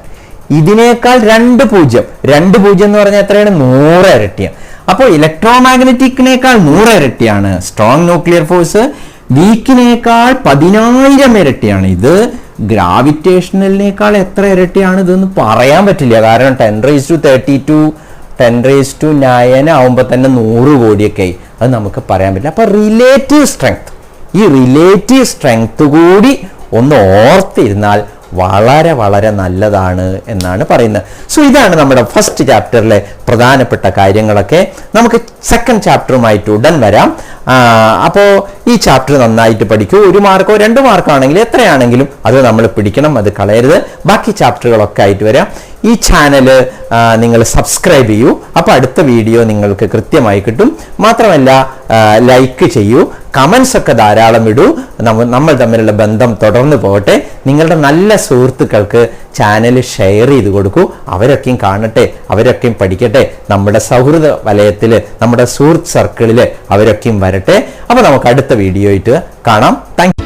ഇതിനേക്കാൾ 2 പൂജ്യം എന്ന് പറഞ്ഞാൽ എത്രയാണ്? 100 ഇരട്ടിയാണ്. അപ്പോൾ ഇലക്ട്രോമാഗ്നറ്റിക്കിനേക്കാൾ 100 ഇരട്ടിയാണ് സ്ട്രോങ് ന്യൂക്ലിയർ ഫോഴ്സ്. വീക്കിനേക്കാൾ 10,000 ഇരട്ടിയാണ്. ഇത് ഗ്രാവിറ്റേഷണലിനേക്കാൾ എത്ര ഇരട്ടിയാണ് ഇതെന്ന് പറയാൻ പറ്റില്ല. കാരണം 10⁻32 10⁻9 ആവുമ്പോൾ തന്നെ 100 കോടിയൊക്കെ ആയി. അത് നമുക്ക് പറയാൻ പറ്റില്ല. അപ്പൊ റിലേറ്റീവ് സ്ട്രെങ്ത് കൂടി ഒന്ന് ഓർത്തിരുന്നാൽ വളരെ വളരെ നല്ലതാണ് എന്നാണ് പറയുന്നത്. സോ ഇതാണ് നമ്മുടെ ഫസ്റ്റ് ചാപ്റ്ററിലെ പ്രധാനപ്പെട്ട കാര്യങ്ങളൊക്കെ. നമുക്ക് സെക്കൻഡ് ചാപ്റ്ററുമായിട്ട് ഉടൻ വരാം. അപ്പോൾ ഈ ചാപ്റ്റർ നന്നായിട്ട് പഠിക്കൂ. 1 മാർക്കോ 2 മാർക്കോ ആണെങ്കിലും എത്രയാണെങ്കിലും അത് നമ്മൾ പിടിക്കണം, അത് കളയരുത്. ബാക്കി ചാപ്റ്ററുകളൊക്കെ ആയിട്ട് വരാം. ഈ ചാനൽ നിങ്ങൾ സബ്സ്ക്രൈബ് ചെയ്യൂ. അപ്പോൾ അടുത്ത വീഡിയോ നിങ്ങൾക്ക് കൃത്യമായി കിട്ടും. മാത്രമല്ല ലൈക്ക് ചെയ്യൂ, കമൻസ് ഒക്കെ ധാരാളം ഇടൂ. നമ്മൾ തമ്മിലുള്ള ബന്ധം തുടർന്ന് പോകട്ടെ. നിങ്ങളുടെ നല്ല സുഹൃത്തുക്കൾക്ക് ചാനൽ ഷെയർ ചെയ്ത് കൊടുക്കൂ. അവരൊക്കെയും കാണട്ടെ, അവരൊക്കെയും പഠിക്കട്ടെ. നമ്മുടെ സൗഹൃദ വലയത്തിൽ, നമ്മുടെ സുഹൃത്ത് സർക്കിളിൽ അവരൊക്കെയും വരട്ടെ. അപ്പോൾ നമുക്ക് അടുത്ത വീഡിയോ ആയിട്ട് കാണാം. Thank you.